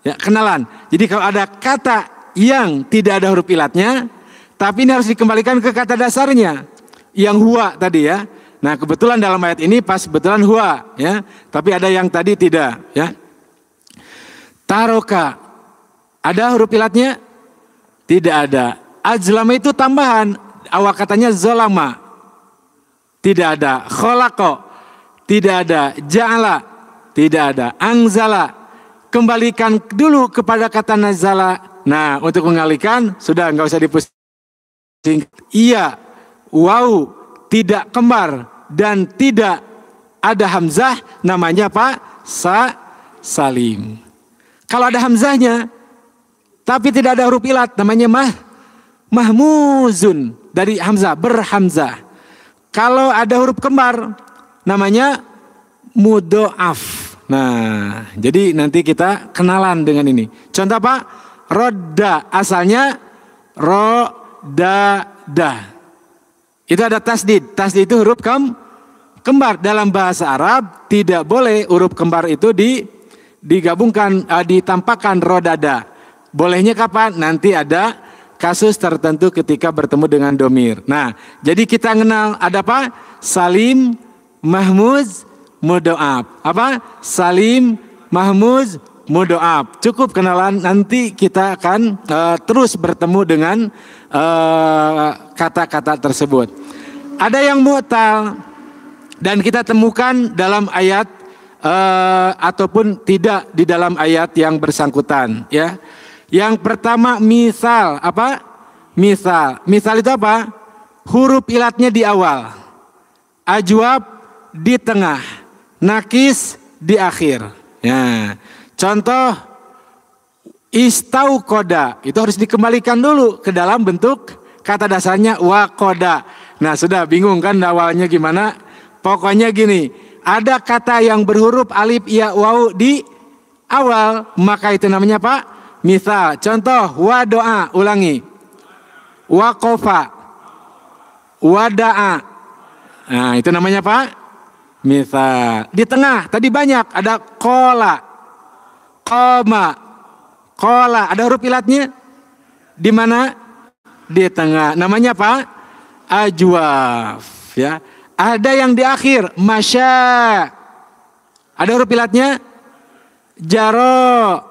Ya, kenalan. Jadi kalau ada kata yang tidak ada huruf ilatnya, tapi ini harus dikembalikan ke kata dasarnya. Yang huwa tadi ya. Nah kebetulan dalam ayat ini pas kebetulan huwa ya. Tapi ada yang tadi tidak ya. Taroka, ada huruf ilatnya? Tidak ada. Ajlama itu tambahan. Awal katanya zolama. Tidak ada. Kholako. Tidak ada. Ja'ala. Tidak ada. Angzala. Kembalikan dulu kepada kata nazala. Nah untuk mengalihkan sudah nggak usah dipusing. Iya. Wow. Tidak kembar. Dan tidak ada hamzah. Namanya apa? Salim. Kalau ada hamzahnya, tapi tidak ada huruf ilat, namanya mahmuzun, dari hamzah, berhamzah. Kalau ada huruf kembar, namanya mudhoaf. Nah, jadi nanti kita kenalan dengan ini. Contoh apa? Rodda, asalnya rodada. Itu ada tasdid. Tasdid itu huruf kembar. Dalam bahasa Arab tidak boleh huruf kembar itu digabungkan, ditampakkan rodada. Bolehnya kapan? Nanti ada kasus tertentu ketika bertemu dengan domir. Nah, jadi kita kenal ada apa? Salim, mahmuz, mudhoaf. Apa? Salim, mahmuz, mudhoaf. Cukup kenalan, nanti kita akan terus bertemu dengan kata-kata tersebut. Ada yang mu'tal dan kita temukan dalam ayat ataupun tidak di dalam ayat yang bersangkutan ya. Yang pertama misal apa? Misal itu apa? Huruf ilatnya di awal, ajwab di tengah, nakis di akhir. Ya. Contoh istauqoda itu harus dikembalikan dulu ke dalam bentuk kata dasarnya waqoda. Nah sudah bingung kan awalnya gimana? Pokoknya gini. Ada kata yang berhuruf alif, ya, waw di awal, maka itu namanya apa? Misal. Contoh, wadoa, ulangi. Waqofa, wada'a. Nah, itu namanya apa? Misal. Di tengah, tadi banyak, ada kola, koma, kola. Ada huruf ilatnya? Di mana? Di tengah. Namanya apa? Ajwaf, ya. Ada yang di akhir, masya. Ada huruf ilatnya? Jaro,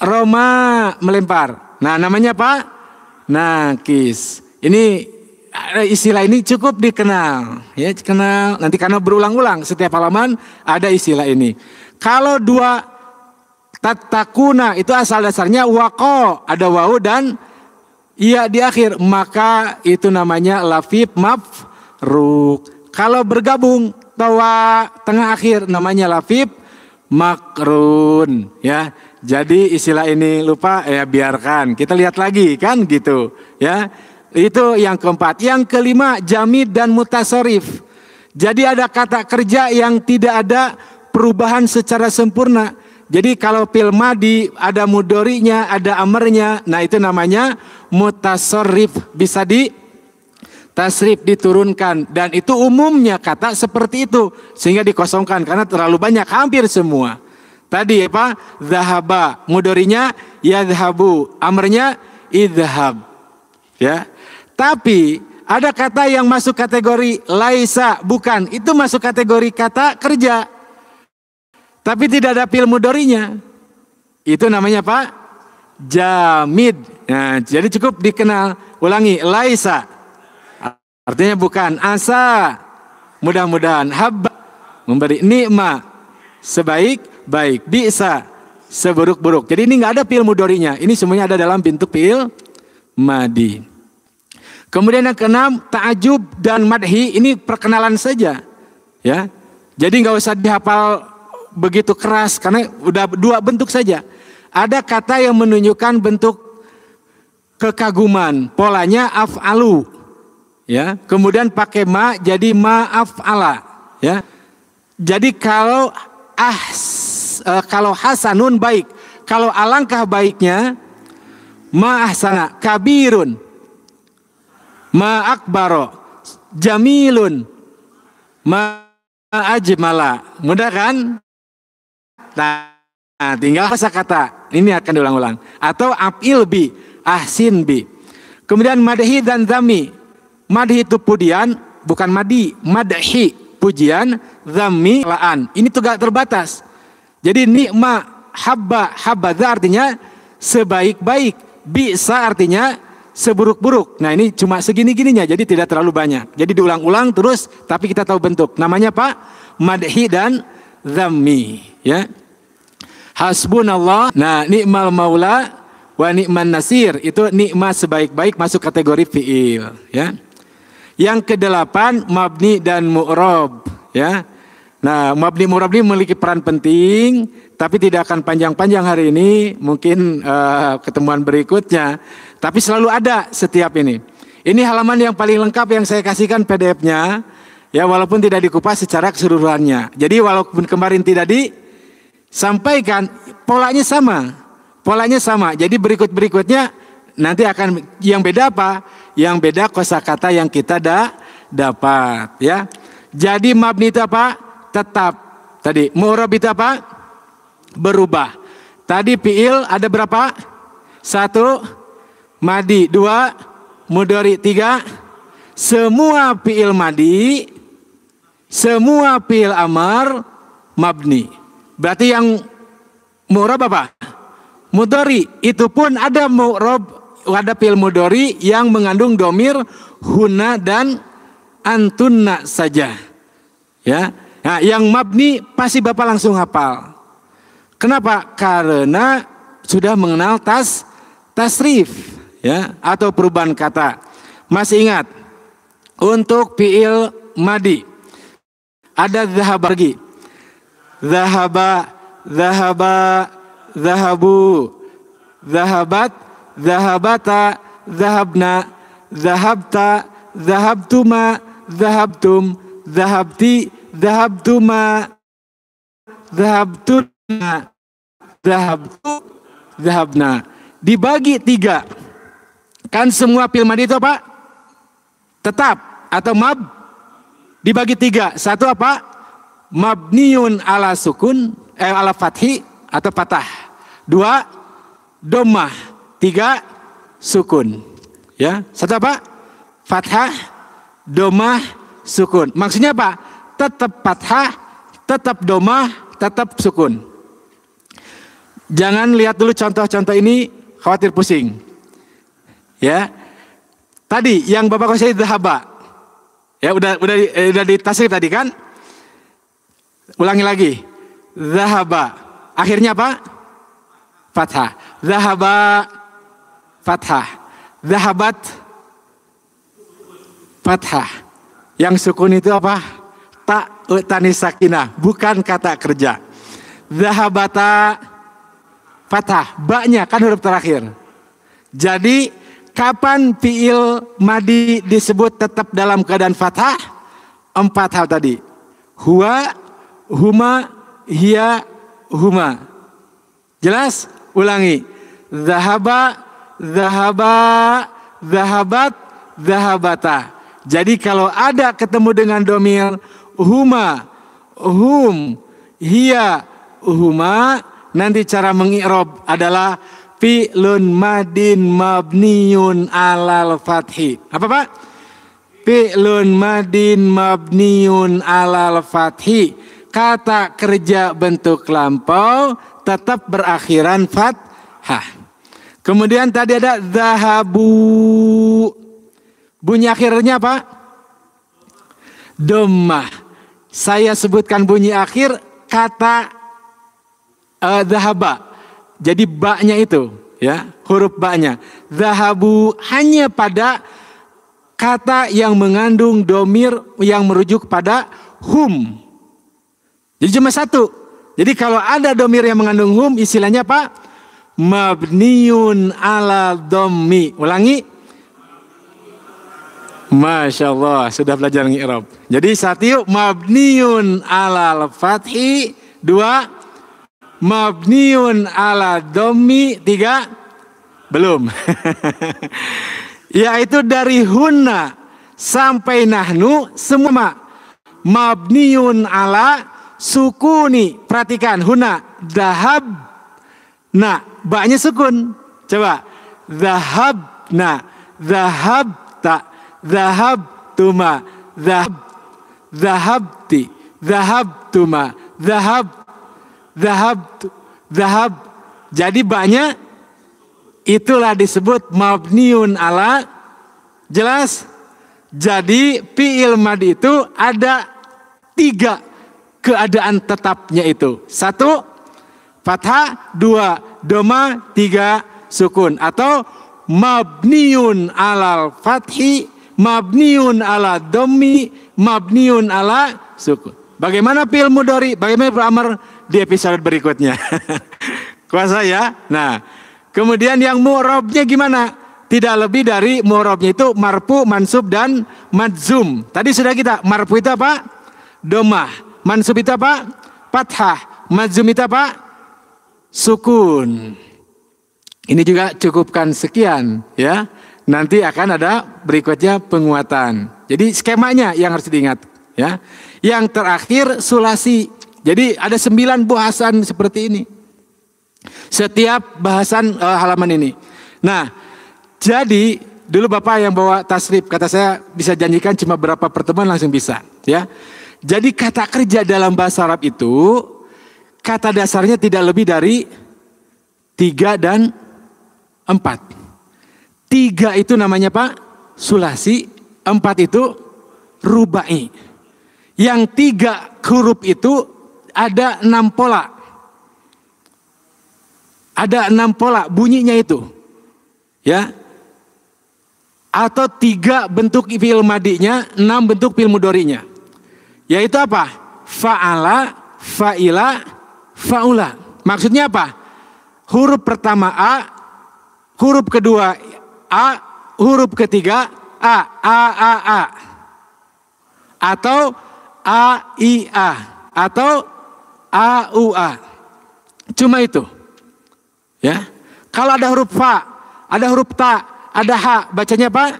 roma, melempar. Nah namanya apa? Nakis. Ini istilah ini cukup dikenal. Ya, kenal. Nanti karena berulang-ulang setiap halaman ada istilah ini. Kalau dua tatakuna itu asal dasarnya wako. Ada wawu dan iya di akhir. Maka itu namanya lafif maf. Kalau bergabung tawa tengah akhir namanya lafif makrun ya. Jadi istilah ini lupa ya biarkan. Kita lihat lagi kan gitu ya. Itu yang keempat. Yang kelima jamid dan mutasorif. Jadi ada kata kerja yang tidak ada perubahan secara sempurna. Jadi kalau fil madi ada mudorinya, ada amarnya. Nah itu namanya mutasorif. Bisa tasrif diturunkan dan itu umumnya kata seperti itu sehingga dikosongkan karena terlalu banyak hampir semua. Tadi apa? Zahaba, mudorinya yadhabu, amrnya idhab. Ya. Tapi ada kata yang masuk kategori laisa, bukan. Itu masuk kategori kata kerja. Tapi tidak ada fi'il mudorinya. Itu namanya apa? Jamid. Nah, jadi cukup dikenal. Ulangi, laisa. Artinya bukan. Asa, mudah-mudahan. Habba, memberi. Nikma, sebaik-baik. Bisa, seburuk-buruk. Jadi ini nggak ada fi'il mudhari'nya. Ini semuanya ada dalam bentuk fi'il madi. Kemudian yang keenam, ta'ajub dan madhi. Ini perkenalan saja. Ya. Jadi nggak usah dihafal begitu keras. Karena udah dua bentuk saja. Ada kata yang menunjukkan bentuk kekaguman. Polanya af'alu. Ya, kemudian pakai ma jadi ma'af'ala, ya. Jadi kalau hasanun baik, Kalau alangkah baiknya, ma ahsana, kabirun, ma akbaro, jamilun, ma ajmala. Mudah kan? Nah, tinggal kosakata. Ini akan diulang-ulang. Atau af'il bi, ahsin bi. Kemudian madhi dan dzami. Madhi itu pujian, bukan madi. Madhi, pujian, dzami, laan. Ini juga terbatas. Jadi nikma, habba, habadza artinya sebaik-baik. Bisa artinya seburuk-buruk. Nah ini cuma segini-gininya, jadi tidak terlalu banyak. Jadi diulang-ulang terus, tapi kita tahu bentuk. Namanya apa? Madhi dan dzami. Ya. Hasbunallah. Nah ni'mal maula wa ni'man nasir. Itu nikmat sebaik-baik masuk kategori fi'il. Ya. Yang kedelapan mabni dan mu'rob. Ya. Nah, mabni mu'rob ini memiliki peran penting, tapi tidak akan panjang-panjang hari ini, mungkin ketemuan berikutnya. Tapi selalu ada setiap ini. Ini halaman yang paling lengkap yang saya kasihkan PDF-nya, ya walaupun tidak dikupas secara keseluruhannya. Jadi walaupun kemarin tidak disampaikan, polanya sama. Jadi berikutnya nanti akan yang beda apa? Yang beda kosakata yang kita dapat, ya. Jadi mabni itu apa? Tetap. Tadi mu'rab itu apa? Berubah. Tadi fi'il ada berapa? 1 madi, 2 mudhari, 3 semua fi'il madi, semua fi'il amar mabni. Berarti yang mu'rab apa? Mudhari. Itu pun ada mu'rab, ada fi'il mudhari yang mengandung domir huna dan antunna saja. Ya. Nah, yang mabni pasti Bapak langsung hafal. Kenapa? Karena sudah mengenal tasrif, ya, atau perubahan kata. Masih ingat? Untuk fi'il madi ada zahaba lagi. Zahaba, zahaba, zahabu, zahabat, zahabata, zahabna, zahabta, zahabtuma, zahabtum, zahabti, zahabtuma, zahabtuna, zahabtu, zahabna. Dibagi 3. Kan semua fi'il madi itu apa? Tetap atau mab. Dibagi 3. 1 apa? Mabniun ala sukun, ala fathi atau patah. 2 dhammah. 3 sukun. Ya, 1 apa? Fathah, dhammah, sukun. Maksudnya apa? Tetap fathah, tetap dhammah, tetap sukun. Jangan lihat dulu contoh-contoh ini, khawatir pusing. Ya. Tadi yang Bapak kuasai dhahaba. Ya, udah ditasrif tadi kan? Ulangi lagi. Dhahaba. Akhirnya apa? Fathah. Dhahaba, fathah. Dhahabat, fathah. Yang sukun itu apa? Tak tanis sakinah, bukan kata kerja. Zahabata, fathah, ba-nya kan huruf terakhir. Jadi kapan fi'il madi disebut tetap dalam keadaan fathah? 4 hal tadi. Huwa, huma, hiya, huma. Jelas? Ulangi. Zahaba, zahaba, zahabat, zahabata. Jadi kalau ada ketemu dengan domir huma, hum, hiya, huma, nanti cara mengi'rab adalah fi'lun madin mabniun alal fathi. Apa Pak? Fi'lun madin mabniun alal fathi. Kata kerja bentuk lampau tetap berakhiran fathah. Kemudian tadi ada zahabu. Bunyi akhirnya apa? Dhammah. Saya sebutkan bunyi akhir kata zahaba. Jadi ba-nya itu, ya, huruf ba-nya. Zahabu hanya pada kata yang mengandung domir yang merujuk pada hum. Jadi cuma 1. Jadi kalau ada domir yang mengandung hum, istilahnya apa? Mabniun ala dhammi. Ulangi. Masya Allah, sudah belajar ngi'rab. Jadi 1 mabniun alal fathi, 2 mabniun ala dhammi 3 belum. Yaitu dari hunna sampai nahnu semua mabniun ala sukuni. Perhatikan hunna dhahab na baknya sukun. Coba dhahab na dhahab ta dhahab tuma dhahabti dhahabtuma dhahab. Jadi baknya itulah disebut mabniun ala. Jelas? Jadi fi'il madhi itu ada 3 keadaan tetapnya itu. 1 fathah, 2 doma, 3 sukun. Atau mabniun alal fathi, mabniun ala dhammi, mabniun ala sukun. Bagaimana fi'il mudhari? Bagaimana fi'il amr? Di episode berikutnya. Kuasa ya. Nah, kemudian yang mu'rabnya gimana? Tidak lebih dari mu'rabnya itu marfu, mansub dan madzum. Tadi sudah kita, marfu itu apa? Domah. Mansub itu apa? Fathah. Madzum itu apa? Sukun. Ini juga cukupkan sekian ya. Nanti akan ada berikutnya penguatan. Jadi skemanya yang harus diingat ya. Yang terakhir sulasi. Jadi ada 9 bahasan seperti ini. Setiap bahasan halaman ini. Nah, jadi dulu Bapak yang bawa tasrif, kata saya bisa janjikan cuma berapa pertemuan langsung bisa, ya. Jadi kata kerja dalam bahasa Arab itu kata dasarnya tidak lebih dari 3 dan 4. 3 itu namanya Pak sulasi, 4 itu rubai. Yang 3 huruf itu ada 6 pola. Ada 6 pola bunyinya itu. Ya. Atau 3 bentuk fi'il madinya, 6 bentuk fi'il mudhari'nya. Yaitu apa? Fa'ala, fa'ila, fa'ula. Maksudnya apa? Huruf pertama A, huruf kedua A, huruf ketiga A. Atau A, I, A. Atau A, U, A. Cuma itu. Ya. Kalau ada huruf fa, ada huruf ta, ada ha, bacanya apa?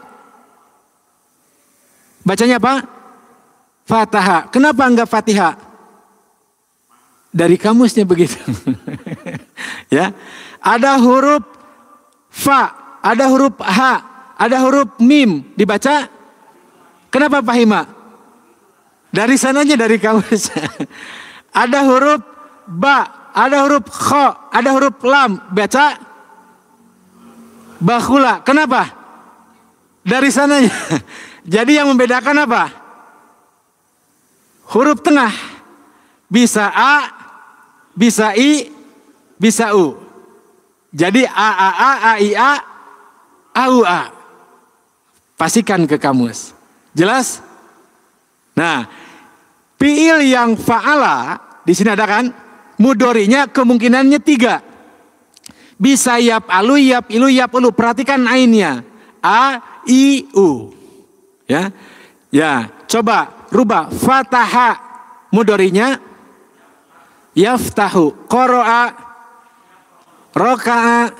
Bacanya apa? Fataha. Kenapa enggak Fatihah? Dari kamusnya begitu. Ya. Ada huruf fa, ada huruf ha, ada huruf mim, dibaca kenapa Fahima? Dari sananya dari kamus. Ada huruf ba, ada huruf kha, ada huruf lam, baca bakhula. Kenapa? Dari sananya. Jadi yang membedakan apa? Huruf tengah. Bisa A, bisa I, bisa U. Jadi A, I, A, U, A. Pastikan ke kamus. Jelas? Nah, fi'il yang fa'ala di sini ada kan? Mudhari'nya kemungkinannya 3. Bisa yap alu, yap ilu, yap ulu. Perhatikan ainnya. A, I, U. Ya. Ya, coba rubah. Fataha mudhari'nya yaftahu. Qara'a, raka'a,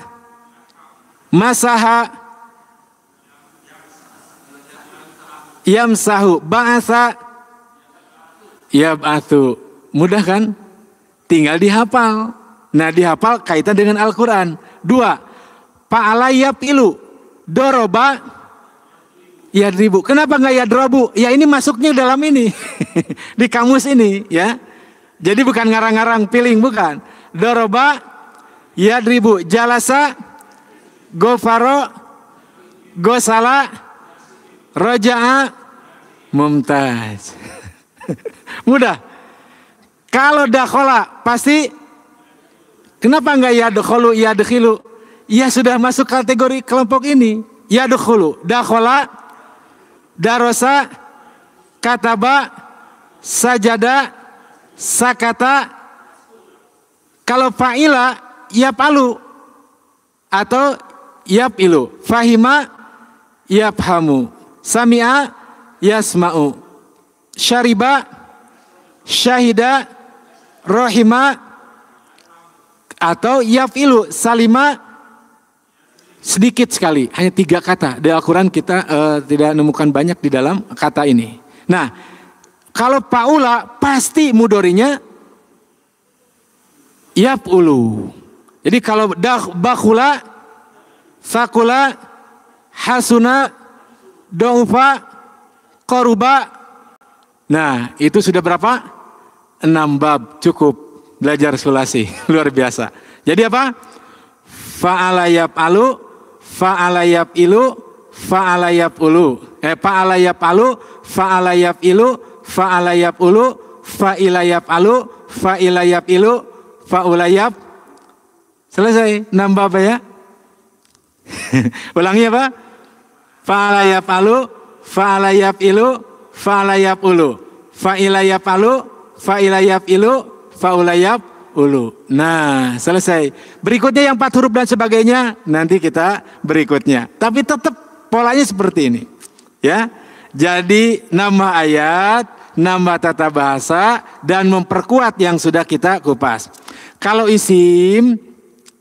masaha, yamsahu, ba'atha, yab'athu. Mudah kan? Tinggal dihafal. Nah, dihafal kaitan dengan Al-Quran. 2. Fa'ala yaf'ilu. Doroba yadribu. Kenapa enggak yadrobu? Ya ini masuknya dalam ini. Di kamus ini ya. Jadi bukan ngarang-ngarang piling, bukan. Doroba yadribu. Jalasa gofaro gosala roja'a mumtaz. Mudah. Kalau dakhola pasti kenapa enggak yadkhulu yadkhilu? Ya sudah masuk kategori kelompok ini. Yadkhulu, dakhola, darosa, kataba, sajada, sakata. Kalau fa'ila yapalu atau yapilu. Fahima yafhamu. Sami'a yasma'u. Syariba, syahida, rohima, atau yafilu. Salima sedikit sekali, hanya 3 kata. Di Al-Quran kita tidak menemukan banyak di dalam kata ini. Nah, kalau faula pasti mudorinya yaf'ulu. Jadi kalau bakhula, sakula, hasuna, daufa, qaruba. Nah, itu sudah berapa? 6 bab, cukup belajar sulasi. Luar biasa. Jadi apa? Fa'ala yaf'alu, fa'ala yaf'ilu, fa'ala yaf'ulu. Fa'ala yaf'alu, fa'ala yaf'ilu, fa'ala yaf'ulu, fa'ila yaf'alu, fa'ila yaf'ilu, fa'ula yaf'. Selesai, 6 bab ya. Ulangi apa? Fa'ala yaf'alu, fa'ala yaf'ilu, fa'ala yaf'ulu, fa'ila yaf'alu, fa'ila yaf'ilu, fa'ula yaf'ulu. Nah, selesai. Berikutnya yang 4 huruf dan sebagainya nanti kita berikutnya. Tapi tetap polanya seperti ini. Ya. Jadi nama ayat, nama tata bahasa dan memperkuat yang sudah kita kupas. Kalau isim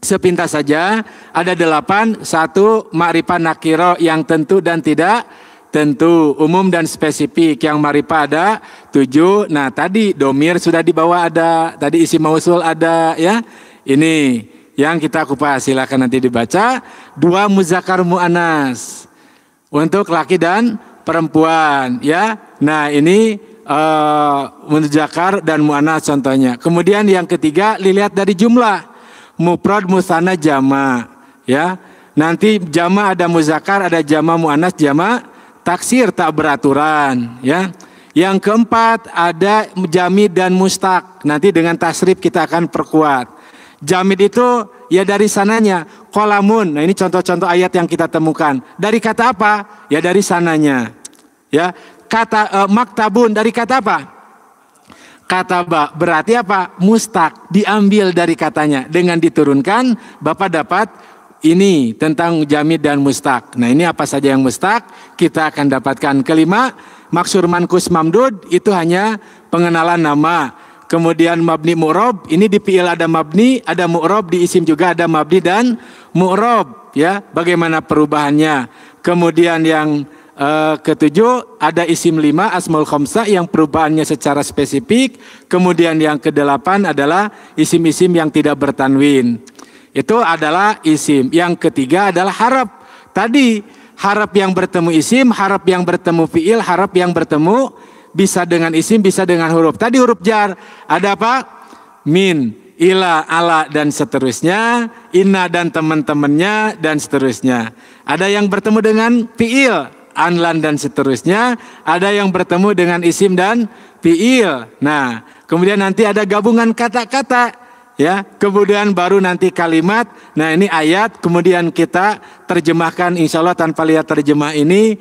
sepintas saja ada 8. 1 ma'rifah nakiro yang tentu dan tidak tentu, umum dan spesifik. Yang ma'rifah ada 7. Nah tadi domir sudah dibawa ada, tadi isim mausul ada ya. Ini yang kita kupas, silakan nanti dibaca. 2 muzakkar muannas untuk laki dan perempuan ya. Nah ini muzakkar dan muannas contohnya. Kemudian yang ketiga dilihat dari jumlah. Mufrad, musanna, jama, ya. Nanti jama ada muzakkar, ada jama muannas, jama taksir tak beraturan, ya. Yang keempat ada jamid dan mustaq. Nanti dengan tasrif kita akan perkuat. Jamid itu ya dari sananya qalamun. Nah ini contoh-contoh ayat yang kita temukan. Dari kata apa? Ya dari sananya. Ya. Kata maktabun dari kata apa? Kata ba, berarti apa? Mustaq, diambil dari katanya. Dengan diturunkan, Bapak dapat ini tentang jamid dan mustaq. Nah ini apa saja yang mustaq, kita akan dapatkan. Kelima, maksur mankus mamdud, itu hanya pengenalan nama. Kemudian mabni mu'rob, ini di fi'il ada mabni, ada mu'rob, di isim juga ada mabni dan mu'rob. Ya, bagaimana perubahannya. Kemudian yang ketujuh ada isim 5 asmaul khamsah yang perubahannya secara spesifik. Kemudian yang kedelapan adalah isim-isim yang tidak bertanwin. Itu adalah isim. Yang ketiga adalah harap. Tadi harap yang bertemu isim, harap yang bertemu fiil, harap yang bertemu bisa dengan isim, bisa dengan huruf. Tadi huruf jar ada apa? Min, ila, ala dan seterusnya, inna dan teman-temannya dan seterusnya. Ada yang bertemu dengan fiil, anlan dan seterusnya, ada yang bertemu dengan isim dan fiil. Nah, kemudian nanti ada gabungan kata-kata, ya. Kemudian baru nanti kalimat. Nah, ini ayat. Kemudian kita terjemahkan, insya Allah tanpa lihat terjemah ini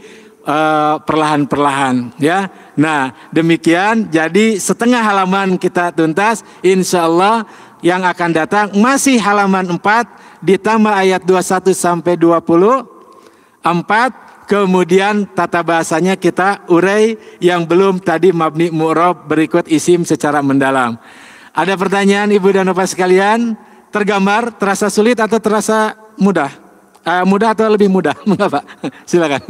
perlahan-perlahan, ya. Nah, demikian. Jadi setengah halaman kita tuntas. Insya Allah yang akan datang masih halaman 4 ditambah ayat 21 sampai 24. Kemudian tata bahasanya kita urai yang belum tadi mabni mu'rob berikut isim secara mendalam. Ada pertanyaan Ibu dan Bapak sekalian? Tergambar, terasa sulit atau terasa mudah? Mudah atau lebih mudah? Mengapa? Silakan.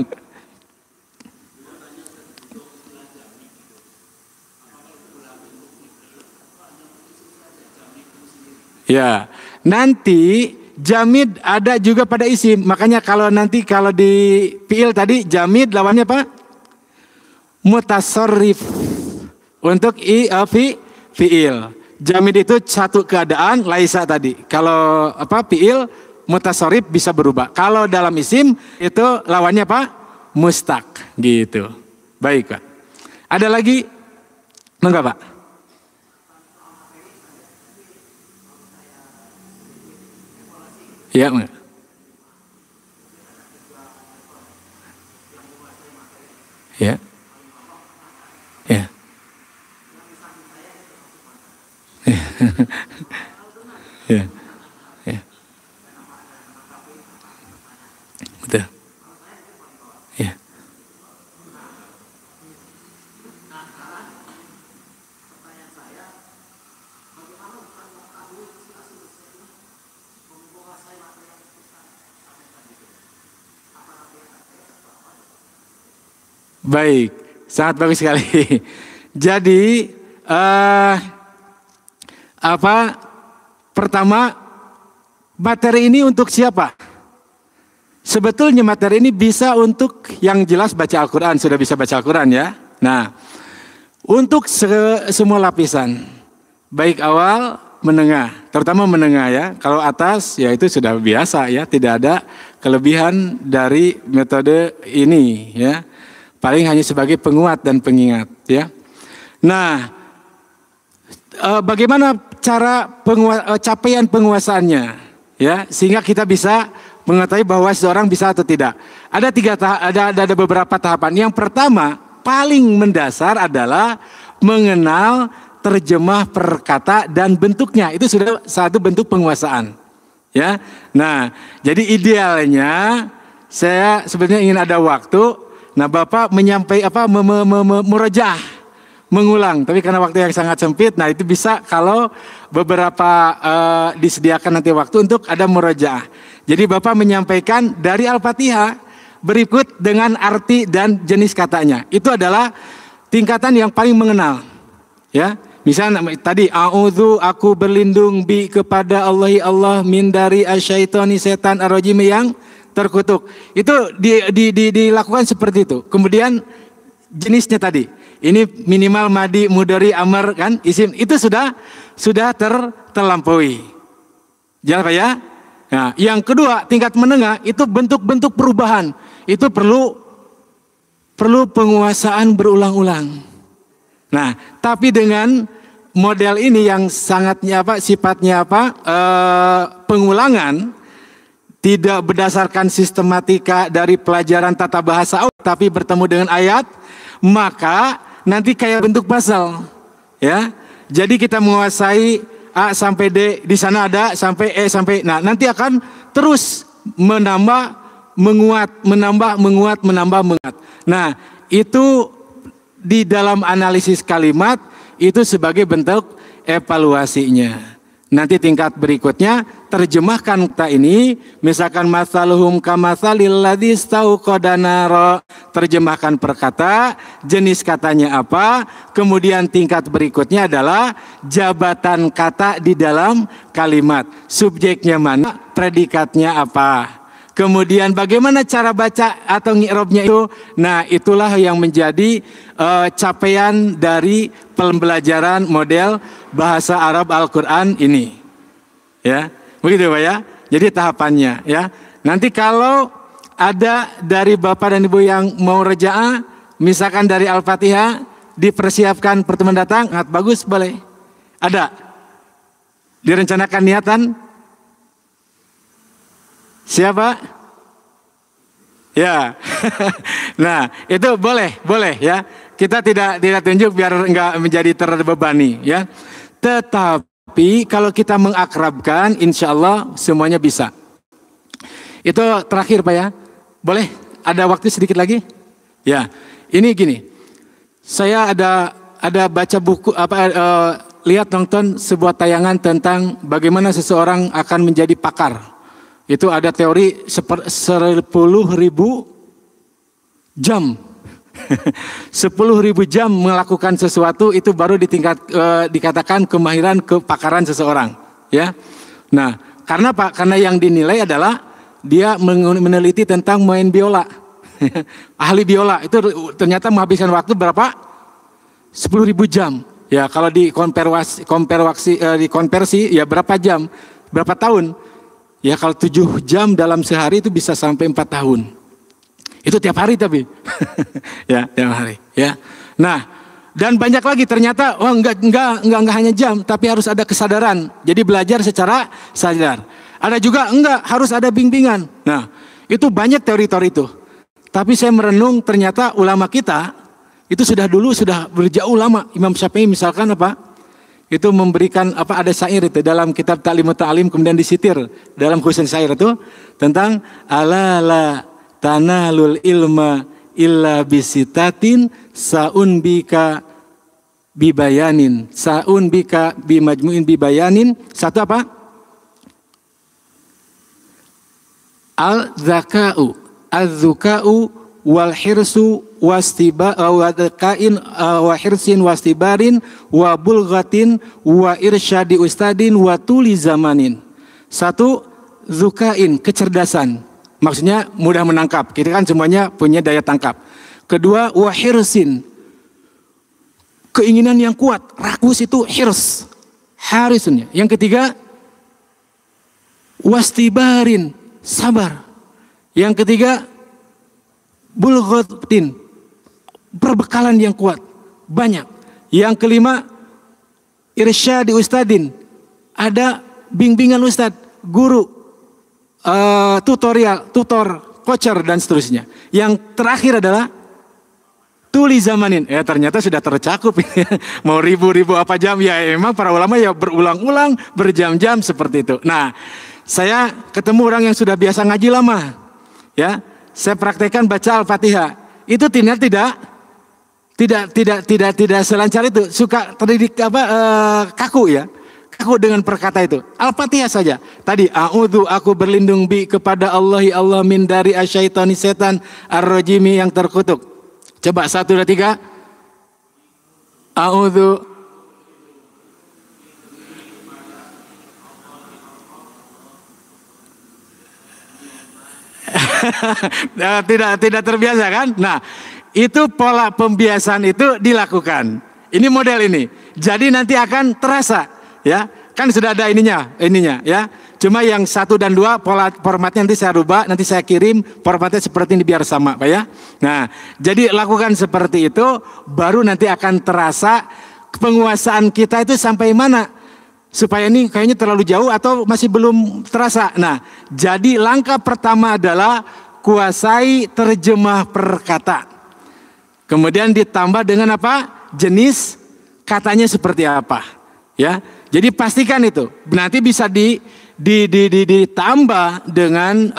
Ya, nanti jamid ada juga pada isim. Makanya kalau nanti kalau di fiil tadi jamid lawannya apa? Mutasarrif. Untuk fiil. Jamid itu satu keadaan, laisa tadi. Kalau apa fiil mutasarrif bisa berubah. Kalau dalam isim itu lawannya apa? Mustaq gitu. Baik, Pak. Ada lagi? Enggak, Pak? Ya, ya, ya. Ya, ya, betul. Ya, Baik, sangat bagus sekali. Jadi pertama, materi ini untuk siapa? Sebetulnya materi ini bisa untuk yang jelas baca Al-Quran, sudah bisa baca Al-Quran ya. Nah, untuk semua lapisan, baik awal, menengah, terutama menengah ya. Kalau atas ya itu sudah biasa ya, tidak ada kelebihan dari metode ini ya. Paling hanya sebagai penguat dan pengingat ya. Nah, bagaimana cara capaian penguasaannya ya, sehingga kita bisa mengetahui bahwa seseorang bisa atau tidak. Ada beberapa tahapan. Yang pertama, paling mendasar adalah mengenal terjemah perkata dan bentuknya. Itu sudah satu bentuk penguasaan ya. Nah, jadi idealnya saya sebenarnya ingin ada waktu. Nah, Bapak menyampaikan murajaah, mengulang. Tapi karena waktu yang sangat sempit, nah itu bisa kalau beberapa disediakan nanti waktu untuk ada murajaah. Jadi Bapak menyampaikan dari Al-Fatihah berikut dengan arti dan jenis katanya. Itu adalah tingkatan yang paling mengenal. Ya, misalnya tadi a'udzu, aku berlindung bi kepada Allah min dari asyaitoni, setan ar-rajim yang terkutuk. Itu dilakukan seperti itu. Kemudian jenisnya tadi, ini minimal madi, mudhari, amr kan, isim, itu sudah terlampaui. Jangan Pak ya. Nah, yang kedua tingkat menengah itu bentuk-bentuk perubahan. Itu perlu penguasaan berulang-ulang. Nah, tapi dengan model ini yang sifatnya pengulangan, tidak berdasarkan sistematika dari pelajaran tata bahasa, tapi bertemu dengan ayat, maka nanti kayak bentuk puzzle, ya. Jadi kita menguasai A sampai D, di sana ada sampai E sampai, nah nanti akan terus menambah, menguat, menambah, menguat. Nah, itu di dalam analisis kalimat itu sebagai bentuk evaluasinya. Nanti tingkat berikutnya, terjemahkan kata ini, misalkan masaluhum kamatsalil ladzi istauqada nara, terjemahkan perkata, jenis katanya apa, kemudian tingkat berikutnya adalah jabatan kata di dalam kalimat, subjeknya mana, predikatnya apa. Kemudian bagaimana cara baca atau ngi'rabnya itu, nah itulah yang menjadi capaian dari pembelajaran model bahasa Arab Al-Quran ini. Ya, begitu Pak ya. Jadi tahapannya ya. Nanti kalau ada dari Bapak dan Ibu yang mau reja'ah, misalkan dari Al-Fatihah, dipersiapkan pertemuan datang, bagus boleh. Ada? Direncanakan niatan? Siapa? Ya. Nah, itu boleh ya. Kita tidak tunjuk biar enggak menjadi terbebani ya. Tetapi kalau kita mengakrabkan, insya Allah semuanya bisa. Itu terakhir Pak ya. Boleh? Ada waktu sedikit lagi? Ya. Ini gini. Saya ada baca buku lihat nonton sebuah tayangan tentang bagaimana seseorang akan menjadi pakar. Itu ada teori 10.000 jam. 10.000 jam melakukan sesuatu itu baru dikatakan kemahiran kepakaran seseorang, ya. Nah, karena Pak, karena yang dinilai adalah dia meneliti tentang main biola. Ahli biola itu ternyata menghabiskan waktu berapa? 10.000 jam. Ya, kalau dikonversi ya berapa jam? Berapa tahun? Ya kalau 7 jam dalam sehari itu bisa sampai 4 tahun. Itu tiap hari tapi. Ya, tiap hari. Ya. Nah, dan banyak lagi ternyata, enggak hanya jam, tapi harus ada kesadaran. Jadi belajar secara sadar. Ada juga enggak, harus ada bimbingan. Nah, itu banyak teori-teori itu. Tapi saya merenung ternyata ulama kita, itu sudah berjauh lama. Imam Syafi'i misalkan itu memberikan ada syair itu dalam kitab Ta'limut Ta'lim, kemudian disitir dalam Husn syair itu tentang ala la tanalul ilma illa bisitatin saun bika bibayanin saun bika bimajmuin bibayanin. Satu apa? Al-zaka'u, az-zuka'u wal hirsu wa dzakain wa hirsin wastibarin wa bulghatin wa irsyadi ustadin wa tuli zamanin. Satu, zukain, kecerdasan. Maksudnya mudah menangkap. Kita kan semuanya punya daya tangkap. Kedua, wa hirsin, keinginan yang kuat. Rakus itu hirs, harisun. Yang ketiga, wastibarin, sabar. Yang ketiga, bulghatin, perbekalan yang kuat, banyak. Yang kelima, irsyadi ustadin, ada bimbingan ustad, guru, tutor, kocer dan seterusnya. Yang terakhir adalah tuli zamanin. Ternyata sudah tercakup. Mau ribu-ribu apa jam ya, memang para ulama ya berulang-ulang, berjam-jam seperti itu. Nah, saya ketemu orang yang sudah biasa ngaji lama, ya. Saya praktekkan baca Al-Fatihah. Itu tidak selancar itu. Suka terdidik kaku ya. Kaku dengan perkata itu. Al-Fatihah saja. Tadi a'udzu, aku berlindung kepada Allah min dari asyaitani setan ar-rajimi yang terkutuk. Coba 1 2 3. A'udzu. tidak terbiasa kan? Nah, itu pola pembiasaan itu dilakukan. Ini model ini. Jadi nanti akan terasa, ya. Kan sudah ada ininya, ya. Cuma yang 1 dan 2 pola formatnya nanti saya rubah, nanti saya kirim formatnya seperti ini biar sama, Pak ya. Nah, jadi lakukan seperti itu, baru nanti akan terasa penguasaan kita itu sampai mana. Supaya ini kayaknya terlalu jauh atau masih belum terasa. Nah, jadi langkah pertama adalah kuasai terjemah perkata. Kemudian ditambah dengan apa? Jenis katanya seperti apa. Ya, jadi pastikan itu. Nanti bisa ditambah dengan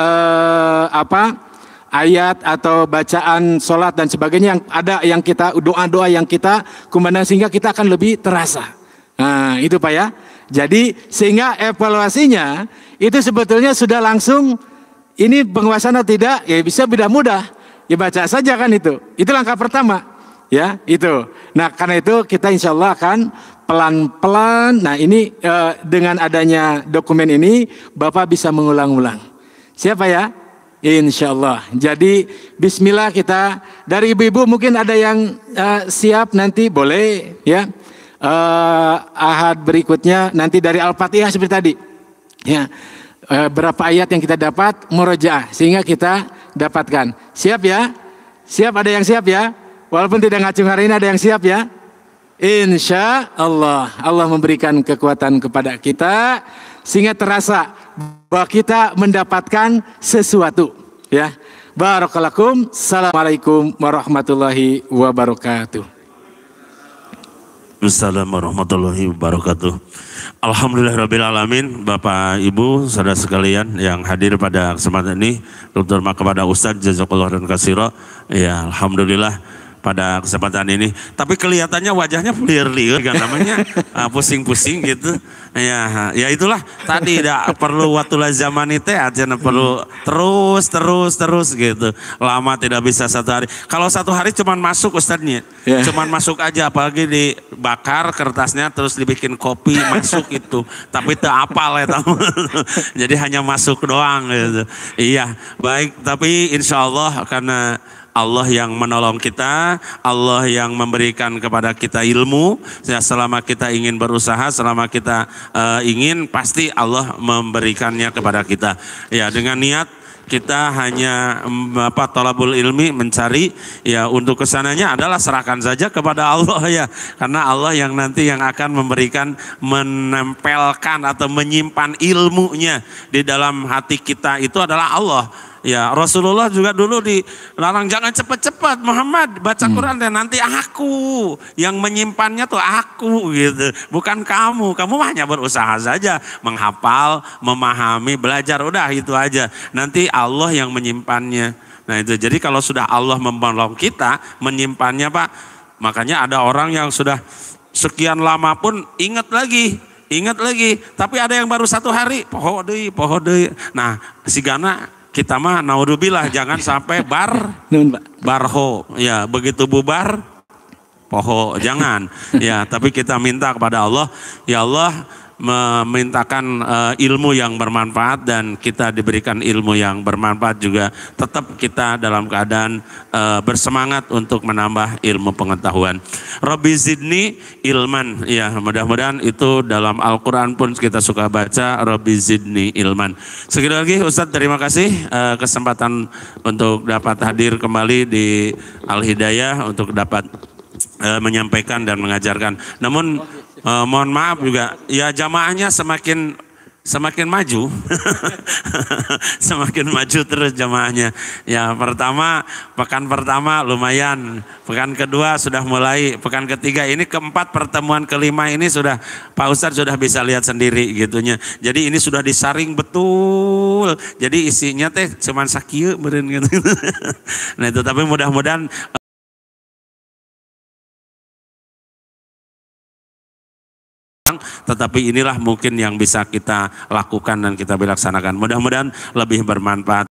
ayat atau bacaan sholat dan sebagainya yang ada, yang kita doa-doa yang kita kumandang sehingga kita akan lebih terasa. Nah, itu Pak ya. Jadi sehingga evaluasinya itu sebetulnya sudah langsung, ini penguasaan atau tidak, ya bisa beda mudah. Ya baca saja kan itu. Itu langkah pertama. Ya, itu. Nah, karena itu kita insya Allah akan pelan-pelan. Nah, ini dengan adanya dokumen ini Bapak bisa mengulang-ulang. Siapa ya? Insya Allah. Jadi bismillah, kita dari ibu-ibu mungkin ada yang siap nanti boleh ya. Ahad berikutnya nanti dari Al-Fatihah seperti tadi ya, berapa ayat yang kita dapat murojaah sehingga kita dapatkan. Siap ya? Siap, ada yang siap ya? Walaupun tidak ngacung hari ini, ada yang siap ya? Insya Allah, Allah memberikan kekuatan kepada kita sehingga terasa bahwa kita mendapatkan sesuatu ya. Barakalakum. Assalamualaikum warahmatullahi wabarakatuh. Assalamualaikum warahmatullahi wabarakatuh. Alhamdulillahirrabbilalamin. Bapak Ibu saudara sekalian yang hadir pada kesempatan ini, terutama kepada Ustadz jazakallah dan kasiro. Ya, alhamdulillah pada kesempatan ini. Tapi kelihatannya wajahnya liar-liar kan namanya, pusing-pusing gitu. Ya itulah tadi tidak perlu waktu zaman itu aja, perlu terus gitu. Lama tidak bisa 1 hari. Kalau 1 hari cuman masuk Ustadznya, cuman masuk aja, apalagi dibakar kertasnya terus dibikin kopi masuk itu. Tapi itu apal ya tahu. Jadi hanya masuk doang gitu. Iya, baik. Tapi insya Allah karena Allah yang menolong kita, Allah yang memberikan kepada kita ilmu. Ya, selama kita ingin berusaha, selama kita ingin, pasti Allah memberikannya kepada kita. Ya, dengan niat kita hanya thalabul ilmi, mencari, ya untuk kesananya adalah serahkan saja kepada Allah ya, karena Allah yang nanti yang akan memberikan, menempelkan atau menyimpan ilmunya di dalam hati kita, itu adalah Allah. Ya, Rasulullah juga dulu dilarang jangan cepat-cepat Muhammad baca Quran, dan nanti aku yang menyimpannya tuh aku gitu, bukan kamu hanya berusaha saja menghafal, memahami, belajar, udah itu aja, nanti Allah yang menyimpannya. Nah itu, jadi kalau sudah Allah menolong kita menyimpannya Pak, makanya ada orang yang sudah sekian lama pun ingat lagi, tapi ada yang baru 1 hari poho deui. Nah si Gana kita mah naudzubillah jangan sampai Nun, Pak. barho, ya begitu bubar poho, jangan. Ya, tapi kita minta kepada Allah, ya Allah memintakan ilmu yang bermanfaat dan kita diberikan ilmu yang bermanfaat juga, tetap kita dalam keadaan bersemangat untuk menambah ilmu pengetahuan. Rabbi zidni ilman, ya mudah-mudahan itu dalam Al-Quran pun kita suka baca Rabbi zidni ilman. Sekali lagi Ustadz terima kasih kesempatan untuk dapat hadir kembali di Al-Hidayah untuk dapat menyampaikan dan mengajarkan. Namun mohon maaf juga, ya jamaahnya semakin maju, semakin maju terus jamaahnya. Ya pekan pertama lumayan, pekan kedua sudah mulai, pekan ketiga ini keempat, pertemuan kelima ini sudah Pak Ustadz sudah bisa lihat sendiri gitunya. Jadi ini sudah disaring betul. Jadi isinya teh cuman sakieu meureun gitu. Nah itu, tapi mudah-mudahan tetapi inilah mungkin yang bisa kita lakukan dan kita laksanakan. Mudah-mudahan lebih bermanfaat.